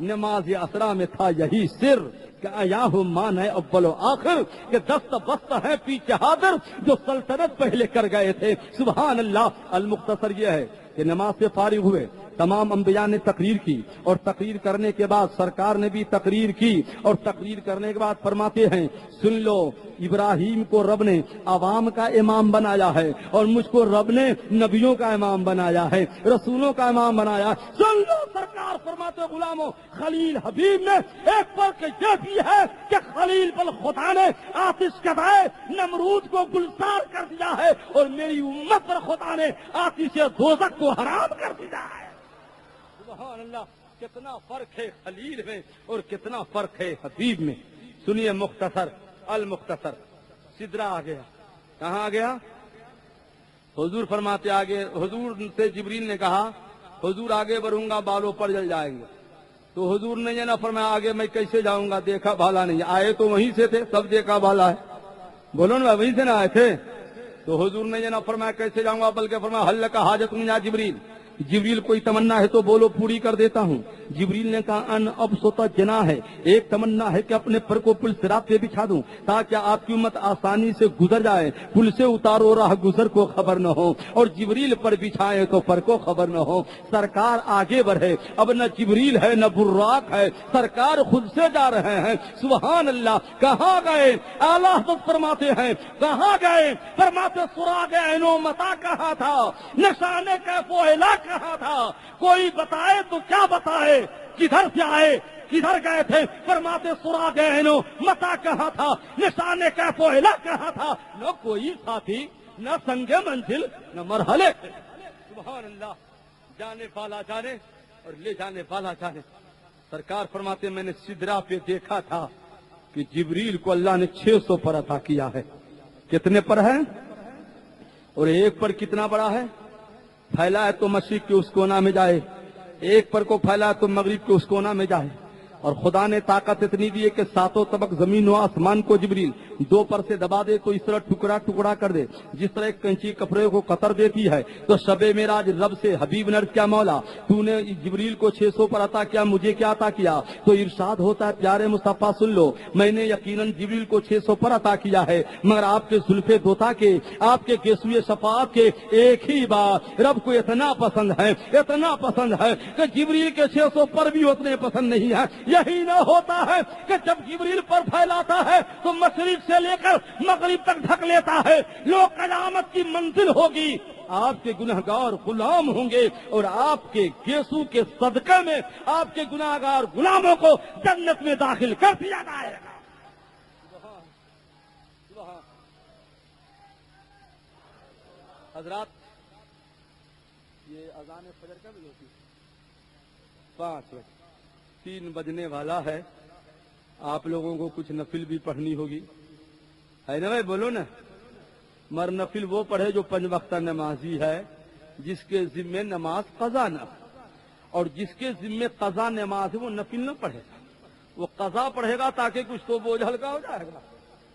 نماز اسرا میں تھا یہی سر کہ ایاہم مان ہے اول و آخر، کہ دست بست ہے پیچھے حاضر جو سلطنت پہلے کر گئے تھے۔ سبحان اللہ! المختصر یہ ہے کہ نماز سے فارغ ہوئے، تمام انبیاء نے تقریر کی، اور تقریر کرنے کے بعد سرکار نے بھی تقریر کی، اور تقریر کرنے کے بعد فرماتے ہیں سن لو، ابراہیم کو رب نے عوام کا امام بنایا ہے، اور مجھ کو رب نے نبیوں کا امام بنایا ہے، رسولوں کا امام بنایا۔ سن لو، سرکار فرماتے غلاموں، خلیل حبیب میں ایک فرق یہ بھی ہے کہ خلیل پر خدا نے آتش کدائے نمرود کو گلزار کر دیا ہے، اور میری امت پر خدا نے آتش دوزخ کو حرام کر دیا ہے۔ سبحان اللہ! کتنا فرق ہے خلیل میں اور کتنا فرق ہے حبیب میں۔ سنیے مختصر المختصر، سدرا آ گیا۔ کہاں آ گیا؟ حضور فرماتے آگے، حضور سے جبریل نے کہا حضور آگے بڑھوں گا بالوں پر جل جائیں گے، تو حضور نے یہ نہ فرمایا آگے میں کیسے جاؤں گا، دیکھا بھالا نہیں، آئے تو وہیں سے تھے، سب دیکھا بھالا ہے، بولو نا وہیں سے نہ آئے تھے، تو حضور نے یہ نہ فرمایا کیسے جاؤں گا، بلکہ فرمایا حل کا حاجت یا جبریل، جبریل کوئی تمنا ہے تو بولو پوری کر دیتا ہوں۔ جبریل نے کہا ان اب سوتا جنا ہے، ایک تمنا ہے کہ اپنے پر کو پل صراط پہ بچھا دوں تاکہ آپ کی امت آسانی سے گزر جائے، پل سے اتارو راہ گزر کو خبر نہ ہو، اور جبریل پر بچھائے تو پر کو خبر نہ ہو۔ سرکار آگے بڑھے، اب نہ جبریل ہے نہ براق ہے، سرکار خود سے جا رہے ہیں۔ سبحان اللہ! کہاں گئے؟ اعلیٰ حضرت فرماتے ہیں کہاں گئے؟ فرماتے سراغ عینو متا کہاں تھا، نشانے کیف و ہلا کہاں تھا، کوئی بتائے تو کیا بتائے، کدھر سے آئے کدھر گئے تھے؟ فرماتے سراغ عینو متا کہاں تھا، نشانے کیف و ہلا کہاں تھا، نہ کوئی ساتھی، نہ سنگ منزل، نہ مرحلے تھے۔ سبحان اللہ! جانے والا جانے اور لے جانے والا جانے۔ سرکار فرماتے میں نے سدرا پہ دیکھا تھا کہ جبریل کو اللہ نے 600 پر عطا کیا ہے۔ کتنے پر ہے؟ اور ایک پر کتنا بڑا ہے؟ پھیلا ہے تو مشرق کے اس کونا میں جائے، ایک پر کو پھیلا ہے تو مغرب کے اس کونا میں جائے، اور خدا نے طاقت اتنی دی ہے کہ 7 طبق زمین و آسمان کو جبریل 2 پر سے دبا دے تو اس طرح ٹکڑا ٹکڑا کر دے، جس طرح ایک کینچی کپڑے کو قطر دیتی ہے۔ تو شب معراج رب سے حبیب نے کیا مولا تو نے جبریل کو 600 پر عطا کیا، مجھے کیا عطا کیا؟ تو ارشاد ہوتا ہے پیارے مصطفیٰ سن لو، میں نے یقیناً جبریل کو 600 پر عطا کیا ہے، مگر آپ کے زلف دوتا کے، آپ کے گیسوئے شفاعت کے ایک ہی بات رب کو اتنا پسند ہے، اتنا پسند ہے کہ جبریل کے 600 پر بھی اتنے پسند نہیں ہے۔ یہی نہ ہوتا ہے کہ جب جبریل پر پھیلاتا ہے تو مشرق سے لے کر مغرب تک ڈھک لیتا ہے، لوگ قیامت کی منزل ہوگی، آپ کے گنہگار غلام ہوں گے، اور آپ کے گیسو کے صدقے میں آپ کے گنہگار غلاموں کو جنت میں داخل کر دیا جائے گا۔ حضرات یہ اذان فجر کب ہوتی ہے؟ 5 بجے، 3 بجنے والا ہے، آپ لوگوں کو کچھ نفل بھی پڑھنی ہوگی، ہے نا بھائی؟ بولو نا۔ مر نفل وہ پڑھے جو 5 وقتہ نمازی ہے، جس کے ذمے نماز قضا نہ ہو، اور جس کے ذمے قضا نماز ہے وہ نفل نہ پڑھے گا، وہ قضا پڑھے گا تاکہ کچھ تو بوجھ ہلکا ہو جائے گا۔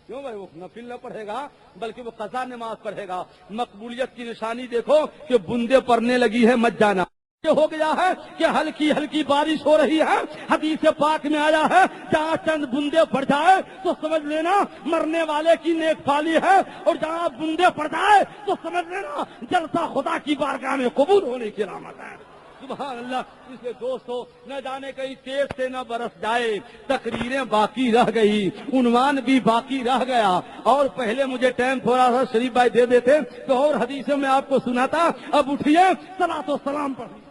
کیوں بھائی؟ وہ نفل نہ پڑھے گا بلکہ وہ قضا نماز پڑھے گا۔ مقبولیت کی نشانی دیکھو کہ بوندیں پڑنے لگی ہے، مت جانا۔ یہ ہو گیا ہے کہ ہلکی ہلکی بارش ہو رہی ہے، حدیث پاک میں آیا ہے جہاں چند بوندیں پڑ جائے تو سمجھ لینا مرنے والے کی نیک پھالی ہے، اور جہاں بوندیں پڑ جائے تو سمجھ لینا جلسہ خدا کی بارگاہ میں قبول ہونے کی علامت ہے۔ سبحان اللہ۔ اس لیے دوستو، نہ جانے کہیں تیز سے نہ برس جائے، تقریریں باقی رہ گئی، عنوان بھی باقی رہ گیا، اور پہلے مجھے ٹائم تھوڑا سا شریف بھائی دے دیتے تو اور حدیثوں میں آپ کو سناتا۔ اب اٹھیے، صلاۃ و سلام پڑھیے۔